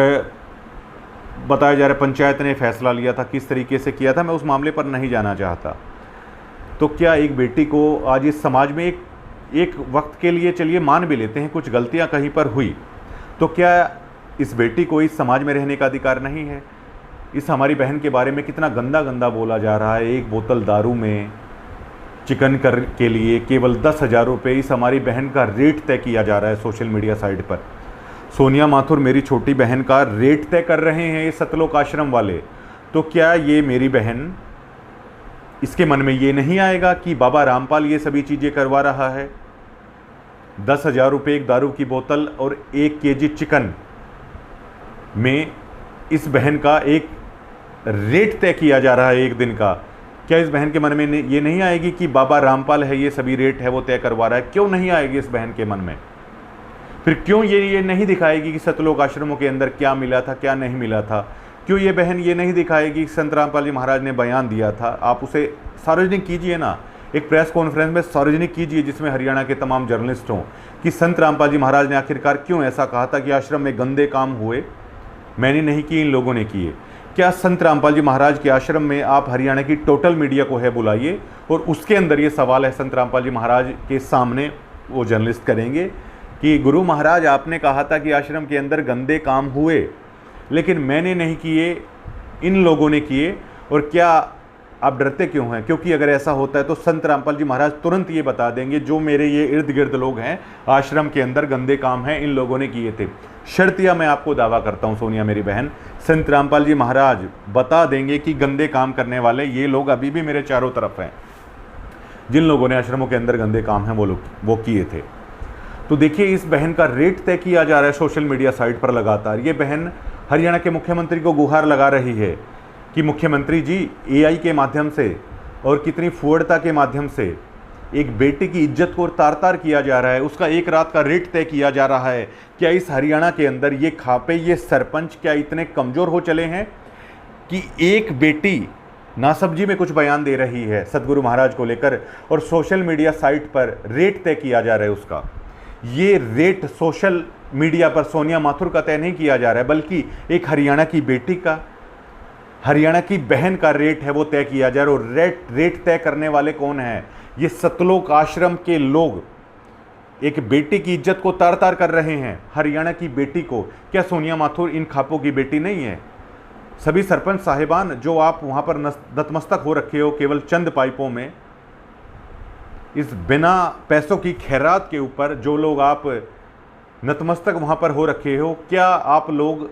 Speaker 1: बताया जा रहा है पंचायत ने फैसला लिया था, किस तरीके से किया था, मैं उस मामले पर नहीं जाना चाहता। तो क्या एक बेटी को आज इस समाज में एक वक्त के लिए चलिए मान भी लेते हैं कुछ गलतियां कहीं पर हुई, तो क्या इस बेटी को इस समाज में रहने का अधिकार नहीं है? इस हमारी बहन के बारे में कितना गंदा गंदा बोला जा रहा है। एक बोतल दारू में चिकन के लिए केवल 10,000 रुपये इस हमारी बहन का रेट तय किया जा रहा है सोशल मीडिया साइट पर। सोनिया माथुर मेरी छोटी बहन का रेट तय कर रहे हैं ये सतलोक आश्रम वाले, तो क्या ये मेरी बहन, इसके मन में ये नहीं आएगा कि बाबा रामपाल ये सभी चीज़ें करवा रहा है? 10,000 रुपये एक दारू की बोतल और 1 केजी चिकन में इस बहन का एक रेट तय किया जा रहा है एक दिन का। क्या इस बहन के मन में ये नहीं आएगी कि बाबा रामपाल है, ये सभी रेट है वो तय करवा रहा है? क्यों नहीं आएगी इस बहन के मन में? फिर क्यों ये नहीं दिखाएगी कि सतलोक आश्रमों के अंदर क्या मिला था, क्या नहीं मिला था? क्यों ये बहन ये नहीं दिखाएगी कि संत रामपाल जी महाराज ने बयान दिया था? आप उसे सार्वजनिक कीजिए ना, एक प्रेस कॉन्फ्रेंस में सार्वजनिक कीजिए जिसमें हरियाणा के तमाम जर्नलिस्ट हों कि संत रामपाल जी महाराज ने आखिरकार क्यों ऐसा कहा था कि आश्रम में गंदे काम हुए, मैंने नहीं किए, इन लोगों ने किए। क्या संत रामपाल जी महाराज के आश्रम में आप हरियाणा की टोटल मीडिया को है बुलाइए और उसके अंदर ये सवाल है संत रामपाल जी महाराज के सामने, वो जर्नलिस्ट करेंगे कि गुरु महाराज आपने कहा था कि आश्रम के अंदर गंदे काम हुए लेकिन मैंने नहीं किए, इन लोगों ने किए, और क्या आप डरते क्यों हैं? क्योंकि अगर ऐसा होता है तो संत रामपाल जी महाराज तुरंत ये बता देंगे जो मेरे ये इर्द गिर्द लोग हैं आश्रम के अंदर गंदे काम हैं, इन लोगों ने किए थे। शर्तिया मैं आपको दावा करता हूँ सोनिया मेरी बहन, संत रामपाल जी महाराज बता देंगे कि गंदे काम करने वाले ये लोग अभी भी मेरे चारों तरफ हैं, जिन लोगों ने आश्रमों के अंदर गंदे काम हैं वो किए थे। तो देखिए इस बहन का रेट तय किया जा रहा है सोशल मीडिया साइट पर लगातार। ये बहन हरियाणा के मुख्यमंत्री को गुहार लगा रही है कि मुख्यमंत्री जी एआई के माध्यम से और कितनी फुअड़ता के माध्यम से एक बेटे की इज्जत को तार तार किया जा रहा है, उसका एक रात का रेट तय किया जा रहा है। क्या इस हरियाणा के अंदर ये खापे, ये सरपंच क्या इतने कमज़ोर हो चले हैं कि एक बेटी नासब्जी में कुछ बयान दे रही है सतगुरु महाराज को लेकर और सोशल मीडिया साइट पर रेट तय किया जा रहा है उसका? ये रेट सोशल मीडिया पर सोनिया माथुर का तय नहीं किया जा रहा है, बल्कि एक हरियाणा की बेटी का, हरियाणा की बहन का रेट है वो तय किया जा रहा है। और रेट तय करने वाले कौन हैं? ये सतलोक आश्रम के लोग एक बेटी की इज्जत को तार तार कर रहे हैं, हरियाणा की बेटी को। क्या सोनिया माथुर इन खापों की बेटी नहीं है? सभी सरपंच साहिबान जो आप वहाँ पर नतमस्तक हो रखे हो केवल चंद पाइपों में, इस बिना पैसों की खैरात के ऊपर जो लोग आप नतमस्तक वहाँ पर हो रखे हो, क्या आप लोग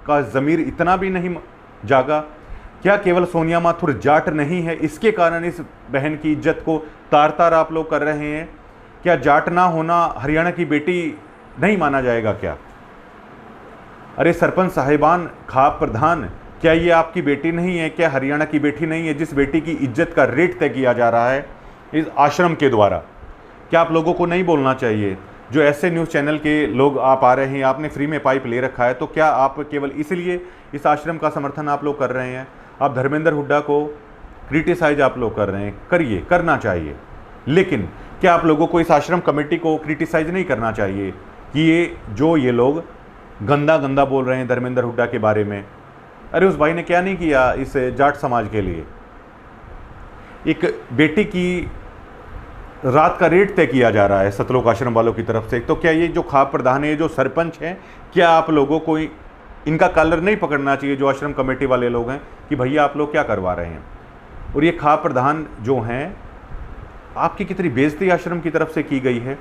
Speaker 1: का ज़मीर इतना भी नहीं जागा? क्या केवल सोनिया माथुर जाट नहीं है इसके कारण इस बहन की इज्जत को तार तार आप लोग कर रहे हैं? क्या जाट ना होना हरियाणा की बेटी नहीं माना जाएगा क्या? अरे सरपंच साहिबान, खाप प्रधान, क्या ये आपकी बेटी नहीं है? क्या हरियाणा की बेटी नहीं है जिस बेटी की इज्जत का रेट तय किया जा रहा है इस आश्रम के द्वारा? क्या आप लोगों को नहीं बोलना चाहिए? जो ऐसे न्यूज़ चैनल के लोग आप आ रहे हैं, आपने फ्री में पाइप ले रखा है, तो क्या आप केवल इसलिए इस आश्रम का समर्थन आप लोग कर रहे हैं? आप धर्मेंद्र हुड्डा को क्रिटिसाइज आप लोग कर रहे हैं, करिए, करना चाहिए, लेकिन क्या आप लोगों को इस आश्रम कमेटी को क्रिटिसाइज नहीं करना चाहिए कि ये लोग गंदा गंदा बोल रहे हैं धर्मेंद्र हुड्डा के बारे में? अरे उस भाई ने क्या नहीं किया इस जाट समाज के लिए? एक बेटी की रात का रेट तय किया जा रहा है सतलोक आश्रम वालों की तरफ से। तो क्या ये जो खाप प्रधान है, जो सरपंच हैं, क्या आप लोगों को इनका कॉलर नहीं पकड़ना चाहिए जो आश्रम कमेटी वाले लोग हैं कि भैया आप लोग क्या करवा रहे हैं? और ये खाप प्रधान जो हैं, आपकी कितनी बेइज्जती आश्रम की तरफ से की गई है।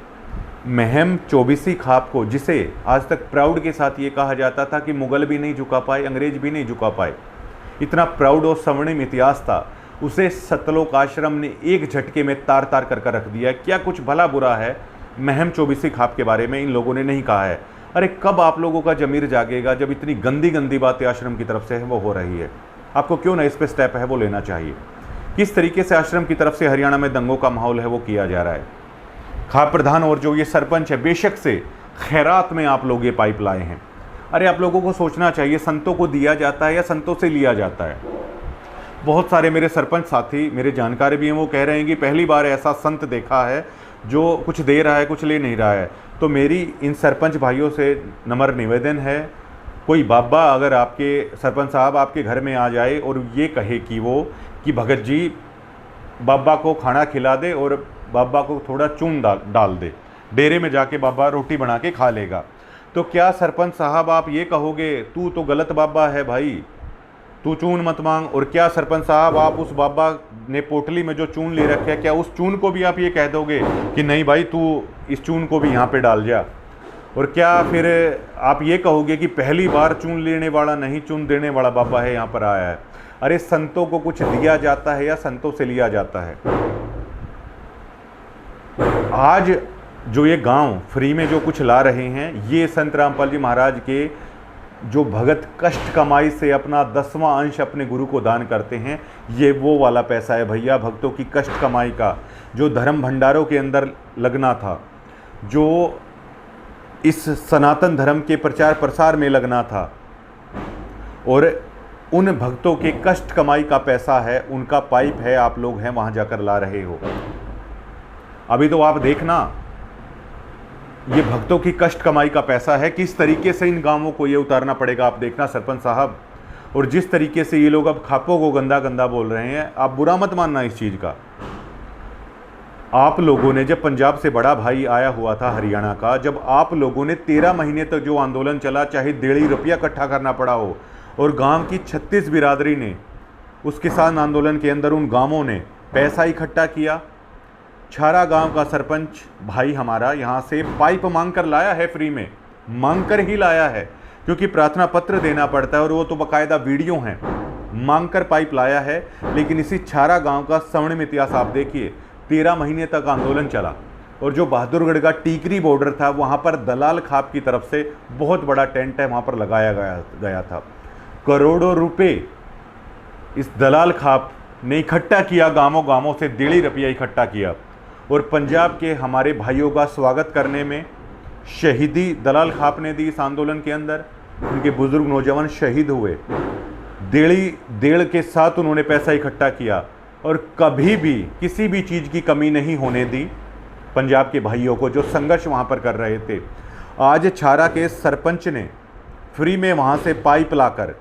Speaker 1: महम 24 खाप को, जिसे आज तक प्राउड के साथ ये कहा जाता था कि मुगल भी नहीं झुका पाए, अंग्रेज भी नहीं झुका पाए, इतना प्राउड और स्वर्णिम इतिहास था, उसे सतलोक आश्रम ने एक झटके में तार तार कर रख दिया। क्या कुछ भला बुरा है महम 24 खाप के बारे में इन लोगों ने नहीं कहा है? अरे कब आप लोगों का जमीर जागेगा जब इतनी गंदी गंदी बातें आश्रम की तरफ से है वो हो रही है? आपको क्यों ना इस पर स्टेप है वो लेना चाहिए। किस तरीके से आश्रम की तरफ से हरियाणा में दंगों का माहौल है वो किया जा रहा है। खाप प्रधान और जो ये सरपंच है, बेशक से खैरात में आप लोग ये पाइप लाए हैं। अरे आप लोगों को सोचना चाहिए, संतों को दिया जाता है या संतों से लिया जाता है? बहुत सारे मेरे सरपंच साथी, मेरे जानकार भी हैं, वो कह रहे हैं कि पहली बार ऐसा संत देखा है जो कुछ दे रहा है कुछ ले नहीं रहा है। तो मेरी इन सरपंच भाइयों से नम्र निवेदन है, कोई बाबा अगर आपके सरपंच साहब आपके घर में आ जाए और ये कहे कि भगत जी बाबा को खाना खिला दे और बाबा को थोड़ा चून डाल दे, डेरे में जाके बाबा रोटी बना के खा लेगा, तो क्या सरपंच साहब आप ये कहोगे तू तो गलत बाबा है भाई, तू चून मत मांग? और क्या सरपंच साहब आप उस बाबा ने पोटली में जो चून ले रखे है, क्या उस चून को भी आप ये कह दोगे कि नहीं भाई तू इस चून को भी यहाँ पे डाल जा? और क्या फिर आप ये कहोगे कि पहली बार चुन लेने वाला नहीं चुन देने वाला बाबा है यहाँ पर आया है? अरे संतों को कुछ दिया जाता है या संतों से लिया जाता है? आज जो ये गांव फ्री में जो कुछ ला रहे हैं, ये संत रामपाल जी महाराज के जो भगत कष्ट कमाई से अपना 10वां अंश अपने गुरु को दान करते हैं, ये वो वाला पैसा है भैया, भक्तों की कष्ट कमाई का, जो धर्म भंडारों के अंदर लगना था, जो इस सनातन धर्म के प्रचार प्रसार में लगना था, और उन भक्तों के कष्ट कमाई का पैसा है, उनका पाइप है, आप लोग हैं वहाँ जाकर ला रहे हो। अभी तो आप देखना, ये भक्तों की कष्ट कमाई का पैसा है, किस तरीके से इन गांवों को ये उतारना पड़ेगा आप देखना सरपंच साहब। और जिस तरीके से ये लोग अब खापों को गंदा गंदा बोल रहे हैं, आप बुरा मत मानना इस चीज़ का। आप लोगों ने जब पंजाब से बड़ा भाई आया हुआ था हरियाणा का, जब आप लोगों ने 13 महीने तक जो आंदोलन चला, चाहे 1.5 रुपया इकट्ठा करना पड़ा हो, और गांव की 36 बिरादरी ने उस किसान आंदोलन के अंदर उन गांवों ने पैसा इकट्ठा किया। छारा गांव का सरपंच भाई हमारा यहाँ से पाइप मांग कर लाया है, फ्री में मांग कर ही लाया है, क्योंकि प्रार्थना पत्र देना पड़ता है और वो तो बाकायदा वीडियो हैं, मांग कर पाइप लाया है। लेकिन इसी छारा गांव का स्वर्णिम इतिहास आप देखिए, 13 महीने तक आंदोलन चला, और जो बहादुरगढ़ का टीकरी बॉर्डर था, वहाँ पर दलाल खाप की तरफ से बहुत बड़ा टेंट है, वहाँ पर लगाया गया था। करोड़ों रुपए इस दलाल खाप ने इकट्ठा किया, गांवों गांवों से 1.5 रुपया इकट्ठा किया, और पंजाब के हमारे भाइयों का स्वागत करने में शहीदी दलाल खाप ने दी। इस आंदोलन के अंदर उनके बुजुर्ग नौजवान शहीद हुए, देड़ के साथ उन्होंने पैसा इकट्ठा किया, और कभी भी किसी भी चीज़ की कमी नहीं होने दी पंजाब के भाइयों को जो संघर्ष वहाँ पर कर रहे थे। आज छारा के सरपंच ने फ्री में वहाँ से पाइप लाकर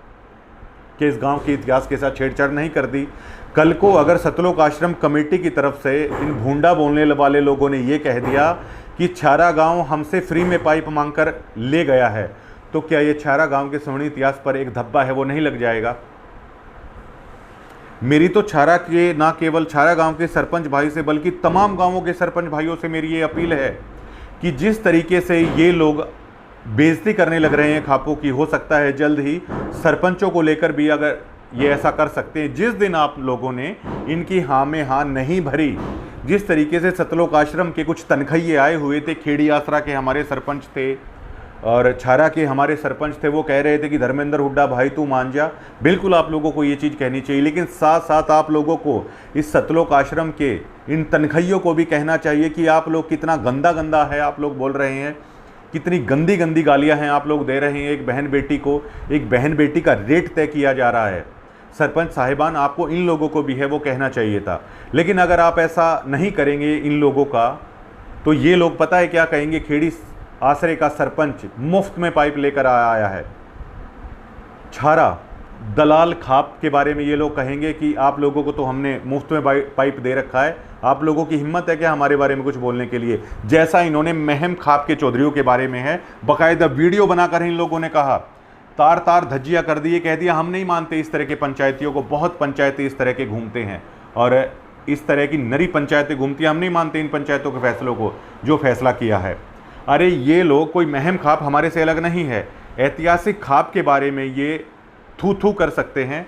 Speaker 1: के इस गांव के इतिहास के साथ छेड़छाड़ नहीं कर दी। कल को अगर सतलोक आश्रम कमेटी की तरफ से इन भूंडा बोलने वाले लोगों ने ये कह दिया कि छारा गांव हमसे फ्री में पाइप मांगकर ले गया है, तो क्या ये छारा गांव के स्वर्णिम इतिहास पर एक धब्बा है वो नहीं लग जाएगा? मेरी तो छारा के, ना केवल छारा गांव के सरपंच भाई से, बल्कि तमाम गांवों के सरपंच भाइयों से मेरी ये अपील है कि जिस तरीके से ये लोग बेइज्जती करने लग रहे हैं खापों की, हो सकता है जल्द ही सरपंचों को लेकर भी अगर ये ऐसा कर सकते हैं। जिस दिन आप लोगों ने इनकी हाँ में हाँ नहीं भरी, जिस तरीके से सतलोक आश्रम के कुछ तनखैये आए हुए थे, खेड़ी आसरा के हमारे सरपंच थे और छारा के हमारे सरपंच थे, वो कह रहे थे कि धर्मेंद्र हुड्डा भाई तू मान जा। बिल्कुल आप लोगों को ये चीज़ कहनी चाहिए, लेकिन साथ साथ आप लोगों को इस सतलोक आश्रम के इन तनखैयों को भी कहना चाहिए कि आप लोग कितना गंदा गंदा है आप लोग बोल रहे हैं, कितनी गंदी गंदी गालियां हैं आप लोग दे रहे हैं। एक बहन बेटी को, एक बहन बेटी का रेट तय किया जा रहा है। सरपंच साहिबान, आपको इन लोगों को भी है वो कहना चाहिए था, लेकिन अगर आप ऐसा नहीं करेंगे इन लोगों का, तो ये लोग पता है क्या कहेंगे? खेड़ी आसरे का सरपंच मुफ्त में पाइप लेकर आया है। छारा दलाल खाप के बारे में ये लोग कहेंगे कि आप लोगों को तो हमने मुफ्त में पाइप दे रखा है, आप लोगों की हिम्मत है क्या हमारे बारे में कुछ बोलने के लिए? जैसा इन्होंने महम खाप के चौधरियों के बारे में है, बाकायदा वीडियो बनाकर इन लोगों ने कहा, तार तार धज्जिया कर दिए, कह दिया हम नहीं मानते इस तरह के पंचायतियों को। बहुत पंचायतें इस तरह के घूमते हैं और इस तरह की नरी पंचायतें घूमती हैं, हम नहीं मानते इन पंचायतों के फैसलों को जो फैसला किया है। अरे ये लोग, कोई महम खाप हमारे से अलग नहीं है, ऐतिहासिक खाप के बारे में ये थू थू कर सकते हैं,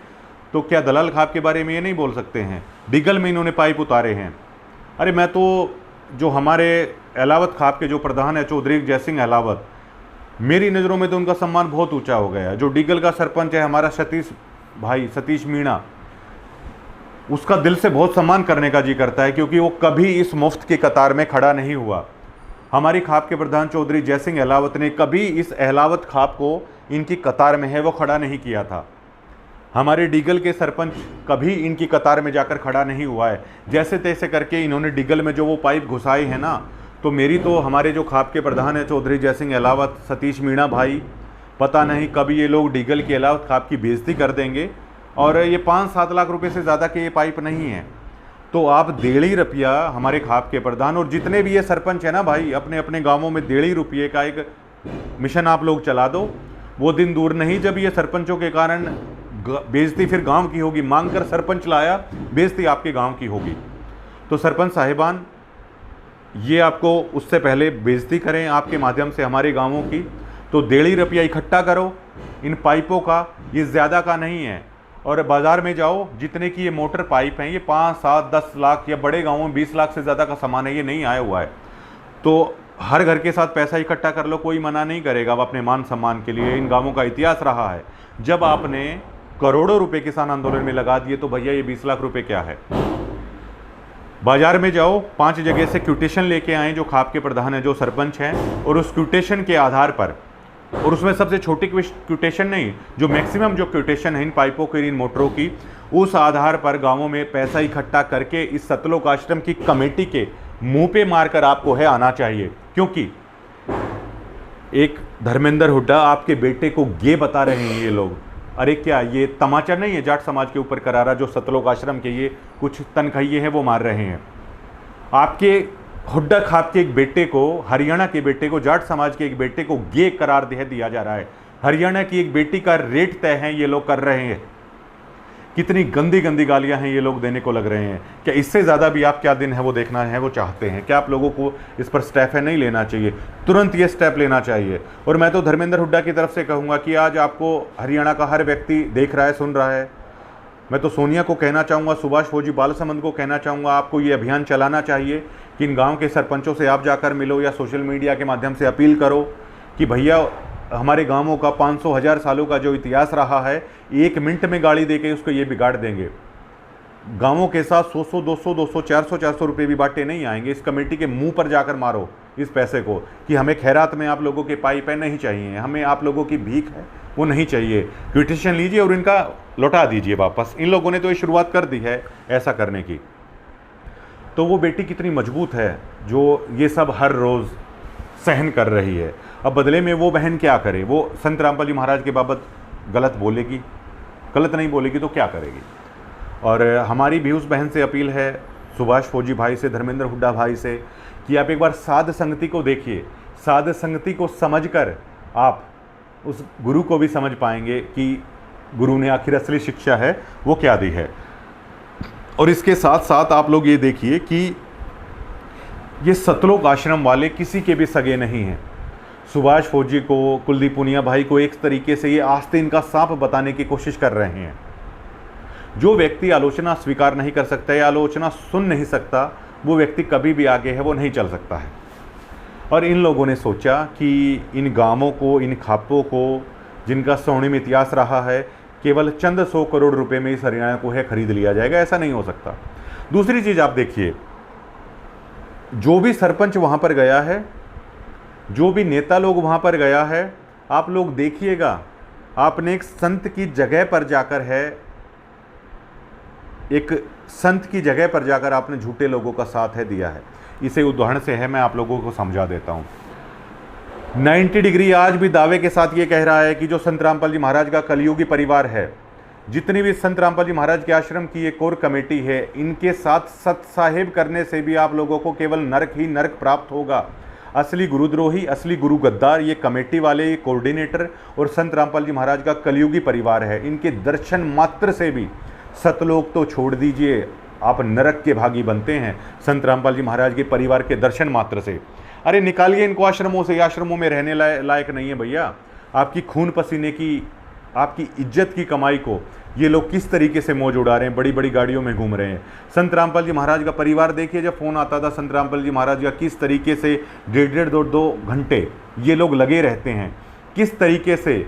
Speaker 1: तो क्या दलाल खाप के बारे में ये नहीं बोल सकते हैं? डिगल में इन्होंने पाइप उतारे हैं। अरे मैं तो, जो हमारे अहलावत खाप के जो प्रधान है चौधरी जय सिंह अहलावत, मेरी नज़रों में तो उनका सम्मान बहुत ऊंचा हो गया है। जो डिगल का सरपंच है हमारा सतीश मीणा, उसका दिल से बहुत सम्मान करने का जी करता है, क्योंकि वो कभी इस मुफ्त की कतार में खड़ा नहीं हुआ। हमारी खाप के प्रधान चौधरी जय सिंह अहलावत ने कभी इस अहलावत खाप को इनकी कतार में है वो खड़ा नहीं किया था। हमारे डिगल के सरपंच कभी इनकी कतार में जाकर खड़ा नहीं हुआ है। जैसे तैसे करके इन्होंने डिगल में जो वो पाइप घुसाई है ना, तो मेरी तो, हमारे जो खाप के प्रधान है चौधरी जय सिंह अहलावत, सतीश मीणा भाई, पता नहीं कब ये लोग डिगल के अहलावत खाप की बेइज्जती कर देंगे। और ये 5-7 लाख रुपए से ज़्यादा के ये पाइप नहीं है, तो आप 1.5 रुपया हमारे खाप के प्रधान और जितने भी ये सरपंच है ना भाई, अपने अपने गाँवों में 1.5 रुपये का एक मिशन आप लोग चला दो। वो दिन दूर नहीं जब ये सरपंचों के कारण बेइज्जती फिर गांव की होगी। मांग कर सरपंच लाया, बेइज्जती आपके गांव की होगी। तो सरपंच साहिबान, ये आपको उससे पहले बेइज्जती करें आपके माध्यम से हमारे गांवों की, तो 1.5 रुपया इकट्ठा करो इन पाइपों का, ये ज़्यादा का नहीं है। और बाज़ार में जाओ, जितने की ये मोटर पाइप हैं ये 5, 7, 10 लाख या बड़े गाँवों में 20 लाख से ज़्यादा का सामान है, ये नहीं आया हुआ है। तो हर घर के साथ पैसा इकट्ठा कर लो, कोई मना नहीं करेगा। अब अपने मान सम्मान के लिए इन गाँवों का इतिहास रहा है, जब आपने करोड़ों रुपए किसान आंदोलन में लगा दिए तो भैया ये 20 लाख रुपए क्या है। बाजार में जाओ, 5 जगह से क्यूटेशन लेके आए जो खाप के प्रधान है, जो सरपंच हैं, और उस क्यूटेशन के आधार पर, और उसमें सबसे छोटी क्यूटेशन नहीं, जो मैक्सिमम जो क्यूटेशन है इन पाइपों की, इन मोटरों की, उस आधार पर गांवों में पैसा इकट्ठा करके इस सतलोक आश्रम की कमेटी के मुंह पे मारकर आपको है आना चाहिए। क्योंकि एक धर्मेंद्र हुड्डा आपके बेटे को गे बता रहे हैं ये लोग। अरे क्या ये तमाचा नहीं है जाट समाज के ऊपर करारा, जो सतलोक आश्रम के ये कुछ तनखइये हैं वो मार रहे हैं। आपके हुड्डा खाप के एक बेटे को, हरियाणा के बेटे को, जाट समाज के एक बेटे को गे करार दिया जा रहा है। हरियाणा की एक बेटी का रेट तय है ये लोग कर रहे हैं। कितनी गंदी गंदी गालियां हैं ये लोग देने को लग रहे हैं। क्या इससे ज़्यादा भी आप क्या दिन है वो देखना है, वो चाहते हैं? क्या आप लोगों को इस पर स्टेप है नहीं लेना चाहिए, तुरंत ये स्टेप लेना चाहिए। और मैं तो धर्मेंद्र हुड्डा की तरफ से कहूँगा कि आज आपको हरियाणा का हर व्यक्ति देख रहा है, सुन रहा है। मैं तो सोनिया को कहना चाहूँगा, सुभाष फौजी बालसमंद को कहना चाहूँगा, आपको ये अभियान चलाना चाहिए कि इन गाँव के सरपंचों से आप जाकर मिलो या सोशल मीडिया के माध्यम से अपील करो कि भैया हमारे गांवों का 500-1000 सालों का जो इतिहास रहा है, 1 मिनट में गाड़ी देके उसको ये बिगाड़ देंगे। गांवों के साथ 100, 200, 400 रुपये भी बांटे नहीं आएंगे। इस कमेटी के मुंह पर जाकर मारो इस पैसे को कि हमें खैरात में आप लोगों के पाइप है नहीं चाहिए, हमें आप लोगों की भीख है वो नहीं चाहिए। क्विटेशन लीजिए और इनका लौटा दीजिए वापस। इन लोगों ने तो ये शुरुआत कर दी है ऐसा करने की। तो वो बेटी कितनी मजबूत है जो ये सब हर रोज़ सहन कर रही है। अब बदले में वो बहन क्या करे? वो संत रामपाल जी महाराज के बाबत गलत बोलेगी? गलत नहीं बोलेगी तो क्या करेगी? और हमारी भी उस बहन से अपील है, सुभाष फौजी भाई से, धर्मेंद्र हुड्डा भाई से, कि आप एक बार साध संगति को देखिए। साध संगति को समझकर आप उस गुरु को भी समझ पाएंगे कि गुरु ने आखिर असली शिक्षा है वो क्या दी है। और इसके साथ साथ आप लोग ये देखिए कि ये सतलोक आश्रम वाले किसी के भी सगे नहीं हैं। सुभाष फौजी को, कुलदीप पुनिया भाई को एक तरीके से ये आस्तीन का सांप बताने की कोशिश कर रहे हैं। जो व्यक्ति आलोचना स्वीकार नहीं कर सकता या आलोचना सुन नहीं सकता, वो व्यक्ति कभी भी आगे है वो नहीं चल सकता है। और इन लोगों ने सोचा कि इन गांवों को, इन खापों को, जिनका स्वर्णिम इतिहास रहा है, केवल चंद 100 करोड़ रुपए में इस हरियाणा को है खरीद लिया जाएगा। ऐसा नहीं हो सकता। दूसरी चीज़ आप देखिए, जो भी सरपंच वहाँ पर गया है, जो भी नेता लोग वहाँ पर गया है, आप लोग देखिएगा, आपने एक संत की जगह पर जाकर है, एक संत की जगह पर जाकर आपने झूठे लोगों का साथ है दिया है। इसे उदाहरण से है मैं आप लोगों को समझा देता हूँ। 90 डिग्री आज भी दावे के साथ ये कह रहा है कि जो संत रामपाल जी महाराज का कलयुगी परिवार है, जितनी भी संत रामपाल जी महाराज के आश्रम की ये कोर कमेटी है, इनके साथ सत साहिब करने से भी आप लोगों को केवल नरक ही नरक प्राप्त होगा। असली गुरुद्रोही, असली गुरु गद्दार ये कमेटी वाले, ये कोऑर्डिनेटर और संत रामपाल जी महाराज का कलयुगी परिवार है। इनके दर्शन मात्र से भी सतलोक तो छोड़ दीजिए, आप नरक के भागी बनते हैं संत रामपाल जी महाराज के परिवार के दर्शन मात्र से। अरे निकालिए इनको आश्रमों से, आश्रमों में रहने लायक नहीं है भैया। आपकी खून पसीने की, आपकी इज्जत की कमाई को ये लोग किस तरीके से मौज उड़ा रहे हैं, बड़ी बड़ी गाड़ियों में घूम रहे हैं। संत रामपाल जी महाराज का परिवार देखिए, जब फ़ोन आता था संत रामपाल जी महाराज का, किस तरीके से 1.5 2 घंटे ये लोग लगे रहते हैं, किस तरीके से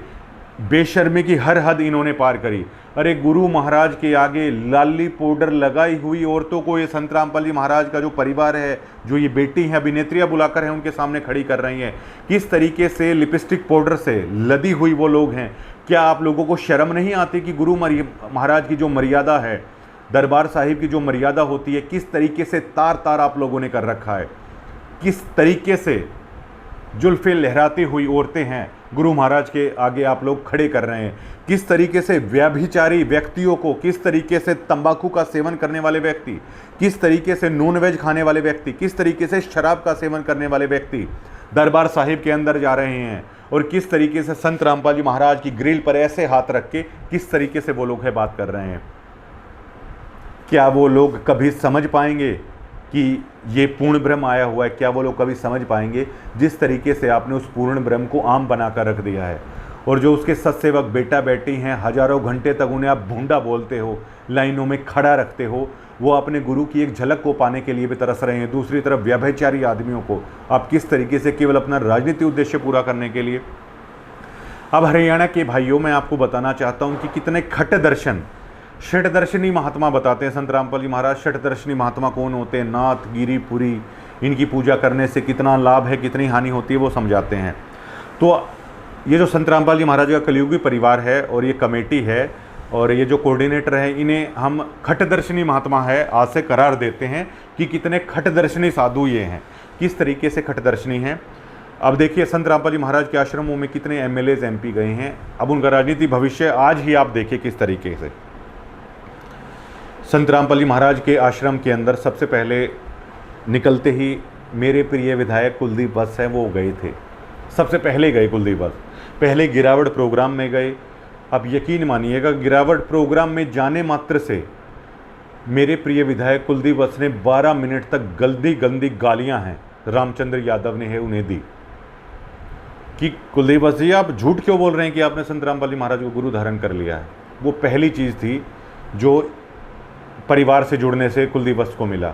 Speaker 1: बेशर्मी की हर हद इन्होंने पार करी। अरे गुरु महाराज के आगे लाली पाउडर लगाई हुई औरतों को ये संत रामपाल जी महाराज का जो परिवार है, जो ये बेटी हैं, अभिनेत्रियाँ बुलाकर हैं उनके सामने खड़ी कर रही हैं। किस तरीके से लिपस्टिक पाउडर से लदी हुई वो लोग हैं। क्या आप लोगों को शर्म नहीं आती कि गुरु महाराज की जो मर्यादा है, दरबार साहिब की जो मर्यादा होती है, किस तरीके से तार तार आप लोगों ने कर रखा है। किस तरीके से जुल्फे लहराती हुई औरतें हैं गुरु महाराज के आगे आप लोग खड़े कर रहे हैं। किस तरीके से व्यभिचारी व्यक्तियों को, किस तरीके से तंबाकू का सेवन करने वाले व्यक्ति, किस तरीके से नॉन वेज खाने वाले व्यक्ति, किस तरीके से शराब का सेवन करने वाले व्यक्ति दरबार साहिब के अंदर जा रहे हैं, और किस तरीके से संत रामपाल जी महाराज की ग्रिल पर ऐसे हाथ रख के किस तरीके से वो लोग है बात कर रहे हैं। क्या वो लोग कभी समझ पाएंगे कि ये पूर्ण ब्रह्म आया हुआ है, क्या वो लोग कभी समझ पाएंगे? जिस तरीके से आपने उस पूर्ण ब्रह्म को आम बनाकर रख दिया है, और जो उसके सत्सेवक बेटा बेटी हैं, हजारों घंटे तक उन्हें आप भूंडा बोलते हो, लाइनों में खड़ा रखते हो, वो अपने गुरु की एक झलक को पाने के लिए भी तरस रहे हैं। दूसरी तरफ व्यभिचारी आदमियों को आप किस तरीके से केवल अपना राजनीतिक उद्देश्य पूरा करने के लिए। अब हरियाणा के भाइयों, मैं आपको बताना चाहता हूं कि कितने खट दर्शन, षटदर्शनी महात्मा बताते हैं संत रामपाल जी महाराज। षटदर्शनी महात्मा कौन होते हैं? नाथ, गिरी, पुरी, इनकी पूजा करने से कितना लाभ है, कितनी हानि होती है, वो समझाते हैं। तो ये जो संत रामपाल जी महाराज का कलयुगी परिवार है और ये कमेटी है और ये जो कोऑर्डिनेटर है, इन्हें हम खटदर्शनी महात्मा है आज से करार देते हैं कि कितने खटदर्शनी साधु ये हैं, किस तरीके से खटदर्शनी हैं। अब देखिए संत रामपाल जी महाराज के आश्रमों में कितने एमएलए एमपी गए हैं। अब उनका राजनीतिक भविष्य आज ही आप देखिए किस तरीके से। संत रामपाल जी महाराज के आश्रम के अंदर सबसे पहले निकलते ही मेरे प्रिय विधायक कुलदीप वत्स हैं, वो गए थे, सबसे पहले गए कुलदीप वत्स। पहले गिरावट प्रोग्राम में गए। अब यकीन मानिएगा, गिरावट प्रोग्राम में जाने मात्र से मेरे प्रिय विधायक कुलदीप वत्स ने 12 मिनट तक गंदी गंदी गालियां हैं रामचंद्र यादव ने है उन्हें दी कि कुलदीप वत्स जी आप झूठ क्यों बोल रहे हैं कि आपने संत रामपाल जी महाराज को गुरु धारण कर लिया है। वो पहली चीज़ थी जो परिवार से जुड़ने से कुलदीप वत्स को मिला।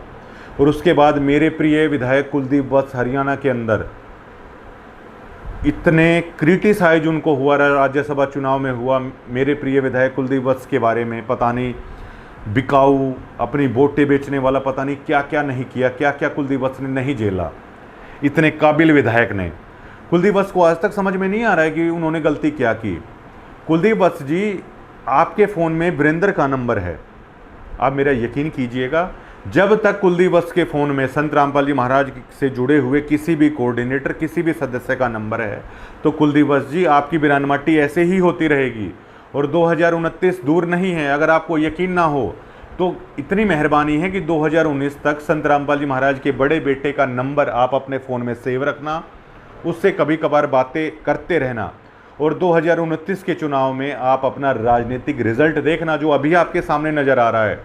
Speaker 1: और उसके बाद मेरे प्रिय विधायक कुलदीप वत्स हरियाणा के अंदर इतने क्रिटिसाइज उनको हुआ, राज्यसभा चुनाव में हुआ मेरे प्रिय विधायक कुलदीप वत्स के बारे में, पता नहीं बिकाऊ, अपनी वोटें बेचने वाला, पता नहीं क्या क्या नहीं किया, क्या क्या कुलदीप वत्स ने नहीं झेला। इतने काबिल विधायक ने, कुलदीप वत्स को आज तक समझ में नहीं आ रहा है कि उन्होंने गलती क्या की। कुलदीप वत्स जी, आपके फ़ोन में वीरेंद्र का नंबर है, आप मेरा यकीन कीजिएगा, जब तक कुलदीप वत्स के फ़ोन में संत रामपाल जी महाराज से जुड़े हुए किसी भी कोऑर्डिनेटर, किसी भी सदस्य का नंबर है, तो कुलदीप वत्स जी आपकी बिरानमाटी ऐसे ही होती रहेगी। और 2029 दूर नहीं है। अगर आपको यकीन ना हो तो इतनी मेहरबानी है कि 2019 तक संत रामपाल जी महाराज के बड़े बेटे का नंबर आप अपने फ़ोन में सेव रखना, उससे कभी कभार बातें करते रहना, और 2029 के चुनाव में आप अपना राजनीतिक रिजल्ट देखना जो अभी आपके सामने नज़र आ रहा है।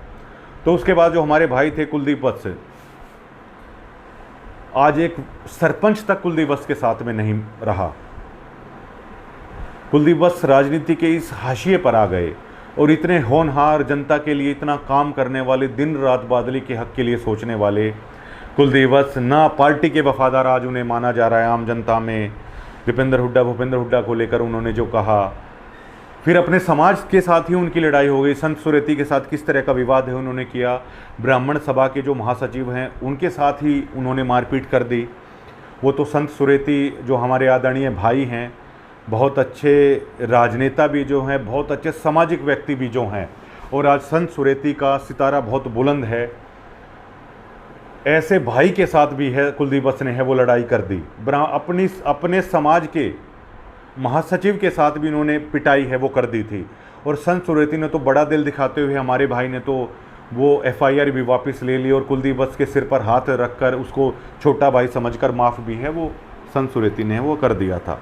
Speaker 1: तो उसके बाद जो हमारे भाई थे कुलदीप वत्स, आज एक सरपंच तक कुलदीप वत्स के साथ में नहीं रहा। कुलदीप वत्स राजनीति के इस हाशिए पर आ गए और इतने होनहार, जनता के लिए इतना काम करने वाले, दिन रात बादली के हक के लिए सोचने वाले कुलदीप वत्स, ना पार्टी के वफादार आज उन्हें माना जा रहा है आम जनता में। भूपेंद्र हुड्डा को लेकर उन्होंने जो कहा, फिर अपने समाज के साथ ही उनकी लड़ाई हो गई। संत सुरेती के साथ किस तरह का विवाद है उन्होंने किया, ब्राह्मण सभा के जो महासचिव हैं उनके साथ ही उन्होंने मारपीट कर दी। वो तो संत सुरेती जो हमारे आदरणीय भाई हैं, बहुत अच्छे राजनेता भी जो हैं, बहुत अच्छे सामाजिक व्यक्ति भी जो हैं, और आज संत सुरेती का सितारा बहुत बुलंद है। ऐसे भाई के साथ भी है कुलदीप वत्स ने है वो लड़ाई कर दी। अपने समाज के महासचिव के साथ भी इन्होंने पिटाई है वो कर दी थी। और संत सुरेती ने तो बड़ा दिल दिखाते हुए हमारे भाई ने तो वो एफआईआर भी वापस ले ली और कुलदीप वत्स के सिर पर हाथ रखकर उसको छोटा भाई समझकर माफ़ भी है वो संत सुरेती ने वो कर दिया था।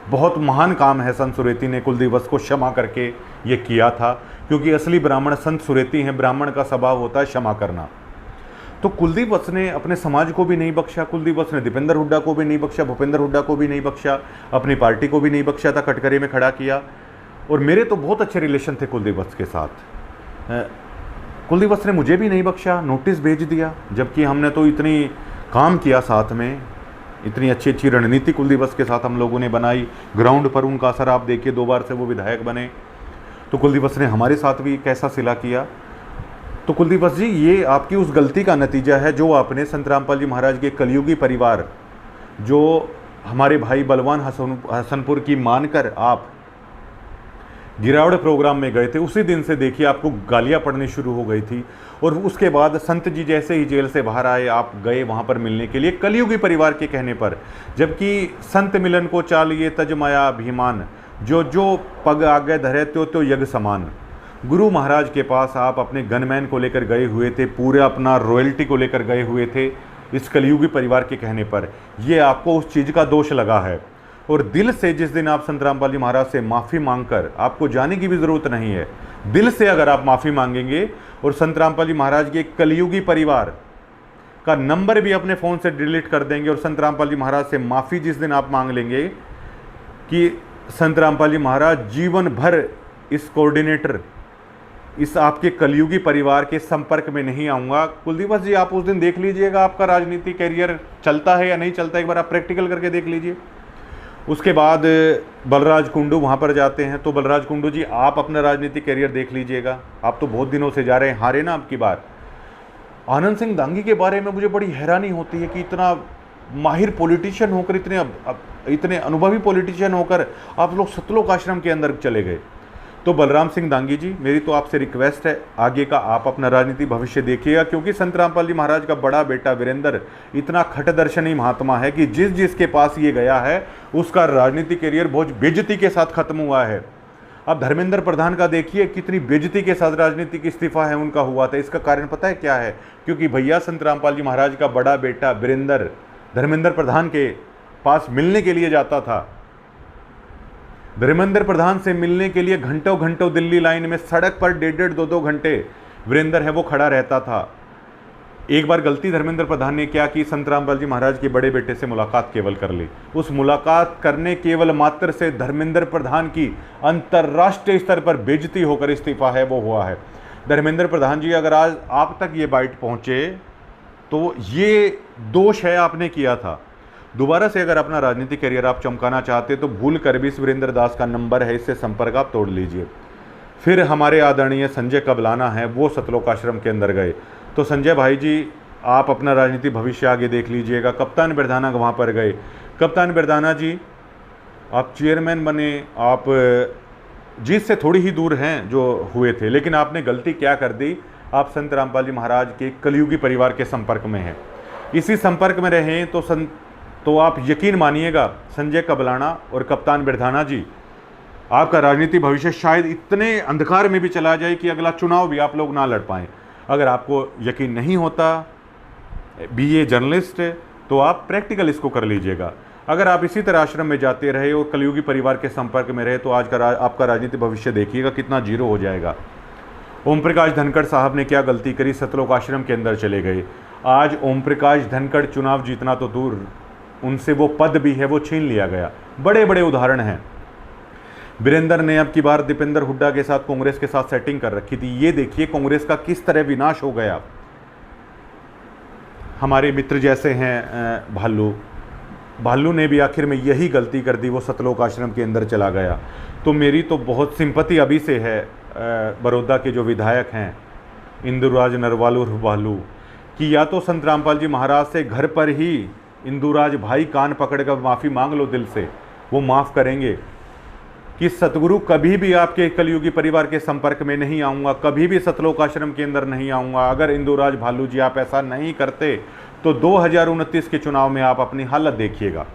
Speaker 1: बहुत महान काम है संत सुरेती ने कुलदीप वत्स को क्षमा करके ये किया था, क्योंकि असली ब्राह्मण संत सुरेती हैं। ब्राह्मण का स्वभाव होता है क्षमा करना। तो कुलदीप वत्स ने अपने समाज को भी नहीं बख्शा, कुलदीप वत्स ने दीपेंद्र हुड्डा को भी नहीं बख्शा, भूपेंद्र हुड्डा को भी नहीं बख्शा, अपनी पार्टी को भी नहीं बख्शा था, कटघरे में खड़ा किया। और मेरे तो बहुत अच्छे रिलेशन थे कुलदीप वत्स के साथ। कुलदीप वत्स ने मुझे भी नहीं बख्शा, नोटिस भेज दिया, जबकि हमने तो इतनी काम किया साथ में, इतनी अच्छी अच्छी रणनीति कुलदीप वत्स के साथ हम लोगों ने बनाई। ग्राउंड पर उनका असर आप देखिए, 2 बार से वो विधायक बने। तो कुलदीप वत्स ने हमारे साथ भी कैसा सिला किया। तो कुलदीप वत्स जी, ये आपकी उस गलती का नतीजा है जो आपने संत रामपाल जी महाराज के कलयुगी परिवार, जो हमारे भाई बलवान हसनपुर की मानकर आप गिरावट प्रोग्राम में गए थे, उसी दिन से देखिए आपको गालियां पड़नी शुरू हो गई थी। और उसके बाद संत जी जैसे ही जेल से बाहर आए, आप गए वहां पर मिलने के लिए कलयुगी परिवार के कहने पर, जबकि संत मिलन को चालिए तज माया अभिमान, जो जो पग आगे धरे त्यो यज्ञ समान। गुरु महाराज के पास आप अपने गनमैन को लेकर गए हुए थे, पूरे अपना रॉयल्टी को लेकर गए हुए थे इस कलयुगी परिवार के कहने पर। ये आपको उस चीज़ का दोष लगा है। और दिल से जिस दिन आप संत रामपाल जी महाराज से माफ़ी मांगकर, आपको जाने की भी ज़रूरत नहीं है, दिल से अगर आप माफ़ी मांगेंगे और संत रामपाल जी महाराज के कलयुगी परिवार का नंबर भी अपने फ़ोन से डिलीट कर देंगे और संत रामपाल जी महाराज से माफ़ी जिस दिन आप मांग लेंगे कि संत रामपाल जी महाराज जीवन भर इस कोऑर्डिनेटर, इस आपके कलयुगी परिवार के संपर्क में नहीं आऊँगा। कुलदीप जी, आप उस दिन देख लीजिएगा आपका राजनीतिक कैरियर चलता है या नहीं चलता, एक बार आप प्रैक्टिकल करके देख लीजिए। उसके बाद बलराज कुंडू वहाँ पर जाते हैं। तो बलराज कुंडू जी, आप अपना राजनीतिक कैरियर देख लीजिएगा, आप तो बहुत दिनों से जा रहे हैं, हारे ना आपकी बार। आनंद सिंह दांगी के बारे में मुझे बड़ी हैरानी होती है कि इतना माहिर पॉलिटिशियन होकर, इतने अनुभवी पॉलिटिशियन होकर आप लोग सतलोक आश्रम के अंदर चले गए। तो बलराम सिंह दांगी जी, मेरी तो आपसे रिक्वेस्ट है, आगे का आप अपना राजनीतिक भविष्य देखिएगा, क्योंकि संत रामपाल जी महाराज का बड़ा बेटा वीरेंद्र इतना खटदर्शनी महात्मा है कि जिसके पास ये गया है उसका राजनीतिक करियर बहुत बेइज्जती के साथ खत्म हुआ है। अब धर्मेंद्र प्रधान का देखिए, कितनी बेइज्जती के साथ राजनीतिक इस्तीफा है उनका हुआ था। इसका कारण पता है क्या है? क्योंकि भैया संत रामपाल जी महाराज का बड़ा बेटा वीरेंद्र धर्मेंद्र प्रधान के पास मिलने के लिए जाता था। धर्मेंद्र प्रधान से मिलने के लिए घंटों घंटों दिल्ली लाइन में, सड़क पर 1.5 2 घंटे वीरेंद्र है वो खड़ा रहता था। एक बार गलती धर्मेंद्र प्रधान ने क्या की, संत रामपाल जी महाराज के बड़े बेटे से मुलाकात केवल कर ली। उस मुलाकात करने केवल मात्र से धर्मेंद्र प्रधान की अंतर्राष्ट्रीय स्तर पर बेइज्जती होकर इस्तीफा है वो हुआ है। धर्मेंद्र प्रधान जी, अगर आज आप तक ये बाइट पहुँचे तो ये दोष है आपने किया था। दोबारा से अगर अपना राजनीतिक करियर आप चमकाना चाहते तो भूल कर भी इस वीरेंद्र दास का नंबर है, इससे संपर्क आप तोड़ लीजिए। फिर हमारे आदरणीय संजय कबलाना है, वो सतलोक आश्रम के अंदर गए। तो संजय भाई जी, आप अपना राजनीतिक भविष्य आगे देख लीजिएगा। कप्तान बिरधाना वहाँ पर गए। कप्तान बिरधाना जी, आप चेयरमैन बने, आप जीत से थोड़ी ही दूर हैं जो हुए थे, लेकिन आपने गलती क्या कर दी, आप संत रामपाल जी महाराज के कलयुगी परिवार के संपर्क में हैं। इसी संपर्क में रहें तो आप यकीन मानिएगा संजय कबलाना और कप्तान बिरधाना जी, आपका राजनीतिक भविष्य शायद इतने अंधकार में भी चला जाए कि अगला चुनाव भी आप लोग ना लड़ पाएँ। अगर आपको यकीन नहीं होता, बीए जर्नलिस्ट, तो आप प्रैक्टिकल इसको कर लीजिएगा। अगर आप इसी तरह आश्रम में जाते रहे और कलयुगी परिवार के संपर्क में रहे तो आज का आपका राजनीतिक भविष्य देखिएगा कितना जीरो हो जाएगा। ओम प्रकाश धनखड़ साहब ने क्या गलती करी, सतलोक आश्रम के अंदर चले गए। आज ओम प्रकाश धनखड़ चुनाव जीतना तो दूर, उनसे वो पद भी है वो छीन लिया गया। बड़े बड़े उदाहरण हैं। वीरेंद्र ने अब की बार दीपेंद्र हुड्डा के साथ कांग्रेस के साथ सेटिंग कर रखी थी। ये देखिए कांग्रेस का किस तरह विनाश हो गया। हमारे मित्र जैसे हैं भालू ने भी आखिर में यही गलती कर दी, वो सतलोक आश्रम के अंदर चला गया। तो मेरी तो बहुत सिंपति अभी से है बड़ौदा के जो विधायक हैं इंदुराज नरवाल उर्फ भालू, कि या तो संत रामपाल जी महाराज से घर पर ही इंदुराज भाई कान पकड़कर माफ़ी मांग लो दिल से, वो माफ़ करेंगे कि सतगुरु कभी भी आपके कलयुगी परिवार के संपर्क में नहीं आऊँगा, कभी भी सतलोक आश्रम के अंदर नहीं आऊँगा। अगर इंदुराज भालू जी आप ऐसा नहीं करते तो 2029 के चुनाव में आप अपनी हालत देखिएगा।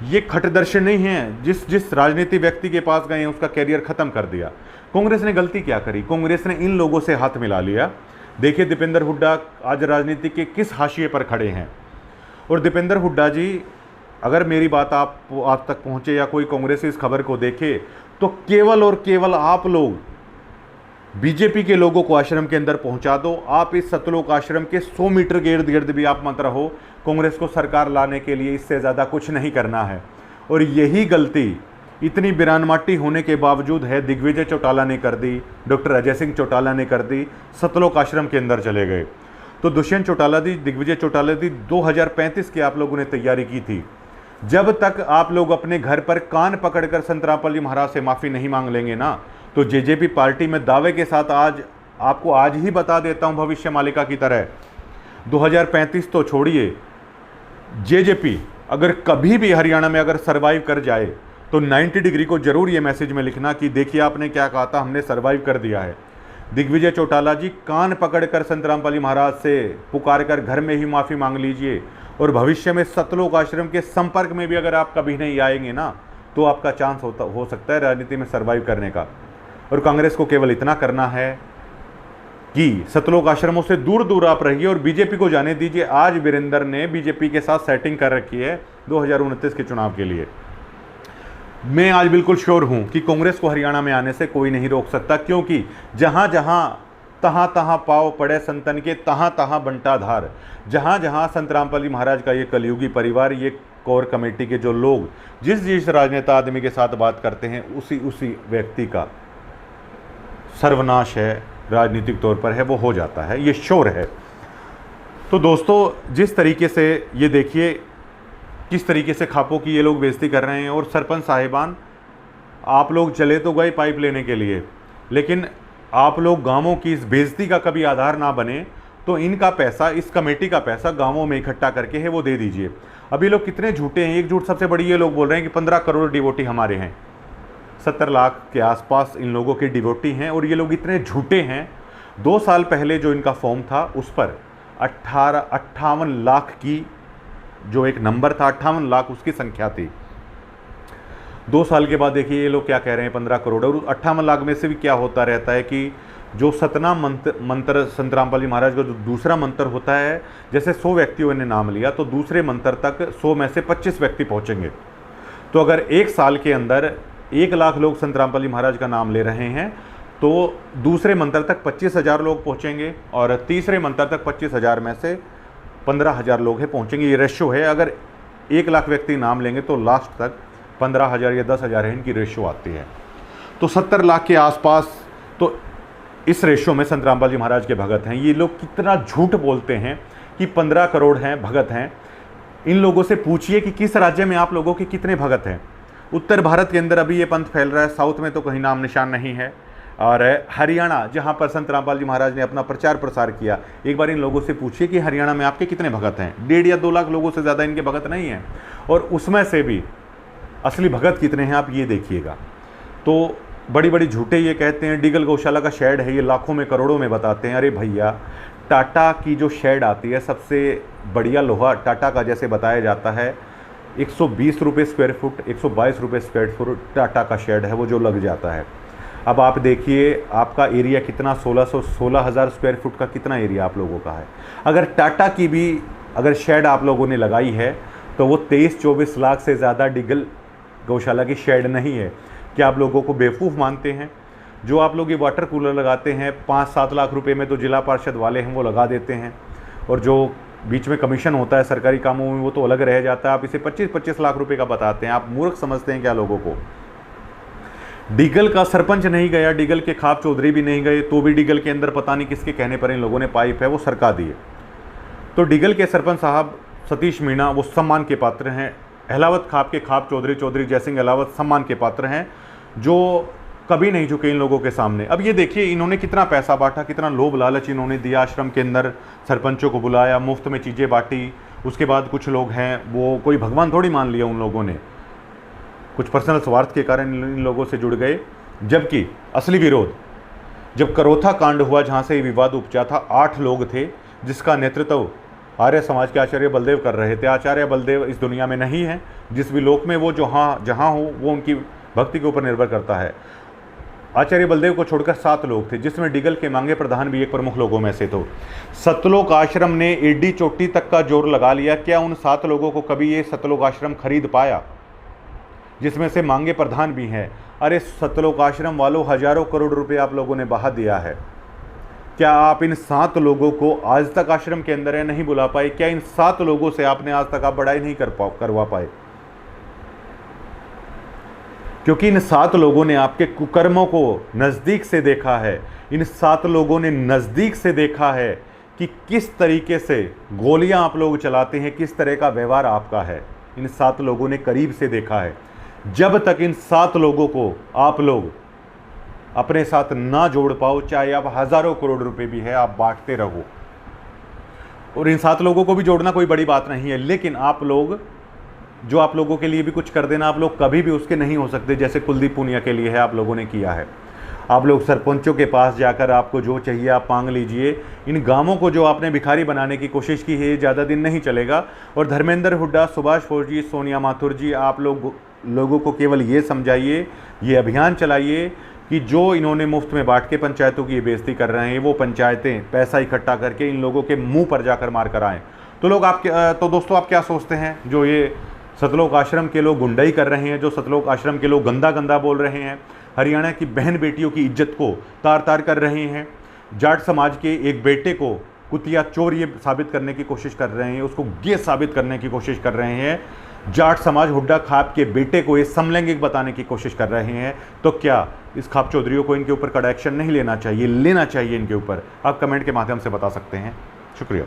Speaker 1: ये खटदर्शी नहीं है, जिस राजनीति व्यक्ति के पास गए हैं उसका कैरियर ख़त्म कर दिया। कांग्रेस ने गलती क्या करी, कांग्रेस ने इन लोगों से हाथ मिला लिया। देखिए दीपेंद्र हुड्डा आज राजनीति के किस हाशिए पर खड़े हैं। और दीपेंद्र हुड्डा जी, अगर मेरी बात आप तक पहुंचे या कोई कांग्रेसी इस खबर को देखे तो केवल और केवल आप लोग बीजेपी के लोगों को आश्रम के अंदर पहुंचा दो। आप इस सतलोक आश्रम के 100 मीटर के इर्द गिर्द भी आप मत रहो। कांग्रेस को सरकार लाने के लिए इससे ज़्यादा कुछ नहीं करना है। और यही गलती इतनी बिरानमाटी होने के बावजूद है दिग्विजय चौटाला ने कर दी, डॉक्टर अजय सिंह चौटाला ने कर दी, सतलोक आश्रम के अंदर चले गए। तो दुष्यंत चौटाला दी, दिग्विजय चौटाला दी 2035 की आप लोगों ने तैयारी की थी। जब तक आप लोग अपने घर पर कान पकड़कर संत रामपाल जी महाराज से माफ़ी नहीं मांग लेंगे ना, तो जेजेपी पार्टी में दावे के साथ आपको आज ही बता देता हूं भविष्य मालिका की तरह, 2035 तो छोड़िए, जेजेपी अगर कभी भी हरियाणा में अगर सर्वाइव कर जाए तो 90 डिग्री को जरूर ये मैसेज में लिखना कि देखिए आपने क्या कहा था, हमने सर्वाइव कर दिया है। दिग्विजय चौटाला जी, कान पकड़कर संत रामपाल जी महाराज से पुकार कर घर में ही माफ़ी मांग लीजिए। और भविष्य में सतलोक आश्रम के संपर्क में भी अगर आप कभी नहीं आएंगे ना, तो आपका चांस हो सकता है राजनीति में सर्वाइव करने का। और कांग्रेस को केवल इतना करना है कि सतलोक आश्रमों से दूर दूर आप रहिए और बीजेपी को जाने दीजिए। आज वीरेंद्र ने बीजेपी के साथ सेटिंग कर रखी है 2029 के चुनाव के लिए। मैं आज बिल्कुल श्योर हूं कि कांग्रेस को हरियाणा में आने से कोई नहीं रोक सकता, क्योंकि जहां जहां तहाँ तहाँ पाव पड़े संतन के, तहाँ तहाँ बंटा धार। जहाँ जहाँ संत रामपाल जी महाराज का ये कलयुगी परिवार, ये कोर कमेटी के जो लोग जिस जिस राजनेता आदमी के साथ बात करते हैं, उसी उसी व्यक्ति का सर्वनाश है, राजनीतिक तौर पर है, वो हो जाता है, ये श्योर है। तो दोस्तों, जिस तरीके से ये देखिए किस तरीके से खापों की ये लोग बेइज्जती कर रहे हैं। और सरपंच साहिबान, आप लोग चले तो गए पाइप लेने के लिए, लेकिन आप लोग गांवों की इस बेइज्जती का कभी आधार ना बने, तो इनका पैसा, इस कमेटी का पैसा गांवों में इकट्ठा करके है वो दे दीजिए। अभी लोग कितने झूठे हैं। एक झूठ सबसे बड़ी, ये लोग बोल रहे हैं कि 15 करोड़ डिवोटी हमारे हैं। 70 लाख के आसपास इन लोगों के डिवोटी हैं, और ये लोग इतने झूठे हैं। 2 साल पहले जो इनका फॉर्म था उस पर 58 लाख की जो एक नंबर था, 58 लाख उसकी संख्या थी। 2 साल के बाद देखिए ये लोग क्या कह रहे हैं, 15 करोड़। और 58 लाख में से भी क्या होता रहता है कि जो सतना मंत्र संत रामपाल जी महाराज का जो दूसरा मंत्र होता है, जैसे 100 व्यक्तियों ने नाम लिया, तो दूसरे मंत्र तक 100 में से 25 व्यक्ति पहुंचेंगे। तो अगर 1 साल के अंदर 1 लाख लोग संत रामपाल जी महाराज का नाम ले रहे हैं, तो दूसरे मंत्र तक 25,000 लोग पहुंचेंगे, और तीसरे मंत्र तक 25,000 में से 15,000 लोग हैं पहुंचेंगे। ये रेशो है। अगर 1 लाख व्यक्ति नाम लेंगे तो लास्ट तक 15,000 या 10,000 है, इनकी रेशो आती है। तो 70 लाख के आसपास, तो इस रेशो में संत रामपाल जी महाराज के भगत हैं। ये लोग कितना झूठ बोलते हैं कि 15 करोड़ हैं, भगत हैं। इन लोगों से पूछिए कि किस राज्य में आप लोगों के कितने भगत हैं। उत्तर भारत के अंदर अभी ये पंथ फैल रहा है, साउथ में तो कहीं नाम निशान नहीं है। और हरियाणा, जहाँ पर संत रामपाल जी महाराज ने अपना प्रचार प्रसार किया, एक बार इन लोगों से पूछिए कि हरियाणा में आपके कितने भगत हैं। 1.5 या 2 लाख लोगों से ज़्यादा इनके भगत नहीं हैं। और उसमें से भी असली भगत कितने हैं, आप ये देखिएगा। तो बड़ी बड़ी झूठे ये कहते हैं डीगल गौशाला का शेड है, ये लाखों में करोड़ों में बताते हैं। अरे भैया, टाटा की जो शेड आती है, सबसे बढ़िया लोहा टाटा का जैसे बताया जाता है, 120 रुपये स्क्वायर फुट, 122 रुपये स्क्वायर फुट टाटा का शेड है वो जो लग जाता है। अब आप देखिए आपका एरिया कितना, 16,000 स्क्वायर फुट का कितना एरिया आप लोगों का है। अगर टाटा की भी अगर शेड आप लोगों ने लगाई है, तो वो 23-24 लाख से ज़्यादा डीगल गौशाला की शेड नहीं है। क्या आप लोगों को बेवकूफ़ मानते हैं? जो आप लोग ये वाटर कूलर लगाते हैं 5-7 लाख रुपए में, तो जिला पार्षद वाले हैं वो लगा देते हैं, और जो बीच में कमीशन होता है सरकारी कामों में वो तो अलग रह जाता है। आप इसे 25-25 लाख रुपए का बताते हैं। आप मूर्ख समझते हैं क्या लोगों को? डीगल का सरपंच नहीं गया, डीगल के खाप चौधरी भी नहीं गए, तो भी डीगल के अंदर पता नहीं किसके कहने पर इन लोगों ने पाइप है वो सरका दिए। तो डीगल के सरपंच साहब सतीश मीणा वो सम्मान के पात्र हैं। अहलावत खाप के खाप चौधरी जयसिंह अहलावत सम्मान के पात्र हैं, जो कभी नहीं झुके इन लोगों के सामने। अब ये देखिए इन्होंने कितना पैसा बांटा, कितना लोभ लालच इन्होंने दिया। आश्रम के अंदर सरपंचों को बुलाया, मुफ्त में चीज़ें बांटी। उसके बाद कुछ लोग हैं वो कोई भगवान थोड़ी मान लिया उन लोगों ने, कुछ पर्सनल स्वार्थ के कारण इन लोगों से जुड़ गए। जबकि असली विरोध जब करोथा कांड हुआ, जहाँ से ये विवाद उपजा था, 8 लोग थे जिसका नेतृत्व आर्य समाज के आचार्य बलदेव कर रहे थे। आचार्य बलदेव इस दुनिया में नहीं है, जिस भी लोक में वो जहाँ हो वो उनकी भक्ति के ऊपर निर्भर करता है। आचार्य बलदेव को छोड़कर 7 लोग थे, जिसमें डीगल के मांगे प्रधान भी एक प्रमुख लोगों में से थे। सतलोक आश्रम ने एडी चोटी तक का जोर लगा लिया। क्या उन 7 लोगों को कभी ये सतलोक आश्रम खरीद पाया, जिसमें से मांगे प्रधान भी हैं? अरे सतलोक आश्रम वालों, हजारों करोड़ रुपए आप लोगों ने बहा दिया है। क्या आप इन 7 लोगों को आज तक आश्रम के अंदर नहीं बुला पाए? क्या इन 7 लोगों से आपने आज तक आप बड़ाई नहीं करवा पाए? क्योंकि इन 7 लोगों ने आपके कुकर्मों को नज़दीक से देखा है। इन 7 लोगों ने नज़दीक से देखा है कि किस तरीके से गोलियां आप लोग चलाते हैं, किस तरह का व्यवहार आपका है। इन 7 लोगों ने करीब से देखा है। जब तक इन 7 लोगों को आप लोग अपने साथ ना जोड़ पाओ, चाहे आप हजारों करोड़ रुपए भी है, आप बांटते रहो। और इन 7 लोगों को भी जोड़ना कोई बड़ी बात नहीं है, लेकिन आप लोग जो आप लोगों के लिए भी कुछ कर देना, आप लोग कभी भी उसके नहीं हो सकते। जैसे कुलदीप पुनिया के लिए है, आप लोगों ने किया है। आप लोग सरपंचों के पास जाकर आपको जो चाहिए आप मांग लीजिए। इन गांवों को जो आपने भिखारी बनाने की कोशिश की है, ज़्यादा दिन नहीं चलेगा। और धर्मेंद्र हुड्डा, सुभाष फौजी, सोनिया माथुर जी, आप लोगों को केवल ये समझाइए, ये अभियान चलाइए कि जो इन्होंने मुफ्त में बांट के पंचायतों की बेइज्जती कर रहे हैं, वो पंचायतें पैसा इकट्ठा करके इन लोगों के मुंह पर जाकर मार कर आएँ। तो दोस्तों आप क्या सोचते हैं? जो ये सतलोक आश्रम के लोग गुंडाई कर रहे हैं, जो सतलोक आश्रम के लोग गंदा बोल रहे हैं, हरियाणा की बहन बेटियों की इज्जत को तार तार कर रहे हैं, जाट समाज के एक बेटे को कुतिया चोर ये साबित करने की कोशिश कर रहे हैं, उसको गे साबित करने की कोशिश कर रहे हैं, जाट समाज हुड्डा खाप के बेटे को ये समलैंगिक बताने की कोशिश कर रहे हैं, तो क्या इस खाप चौधरियों को इनके ऊपर कड़ा एक्शन नहीं लेना चाहिए? लेना चाहिए इनके ऊपर। आप कमेंट के माध्यम से बता सकते हैं। शुक्रिया।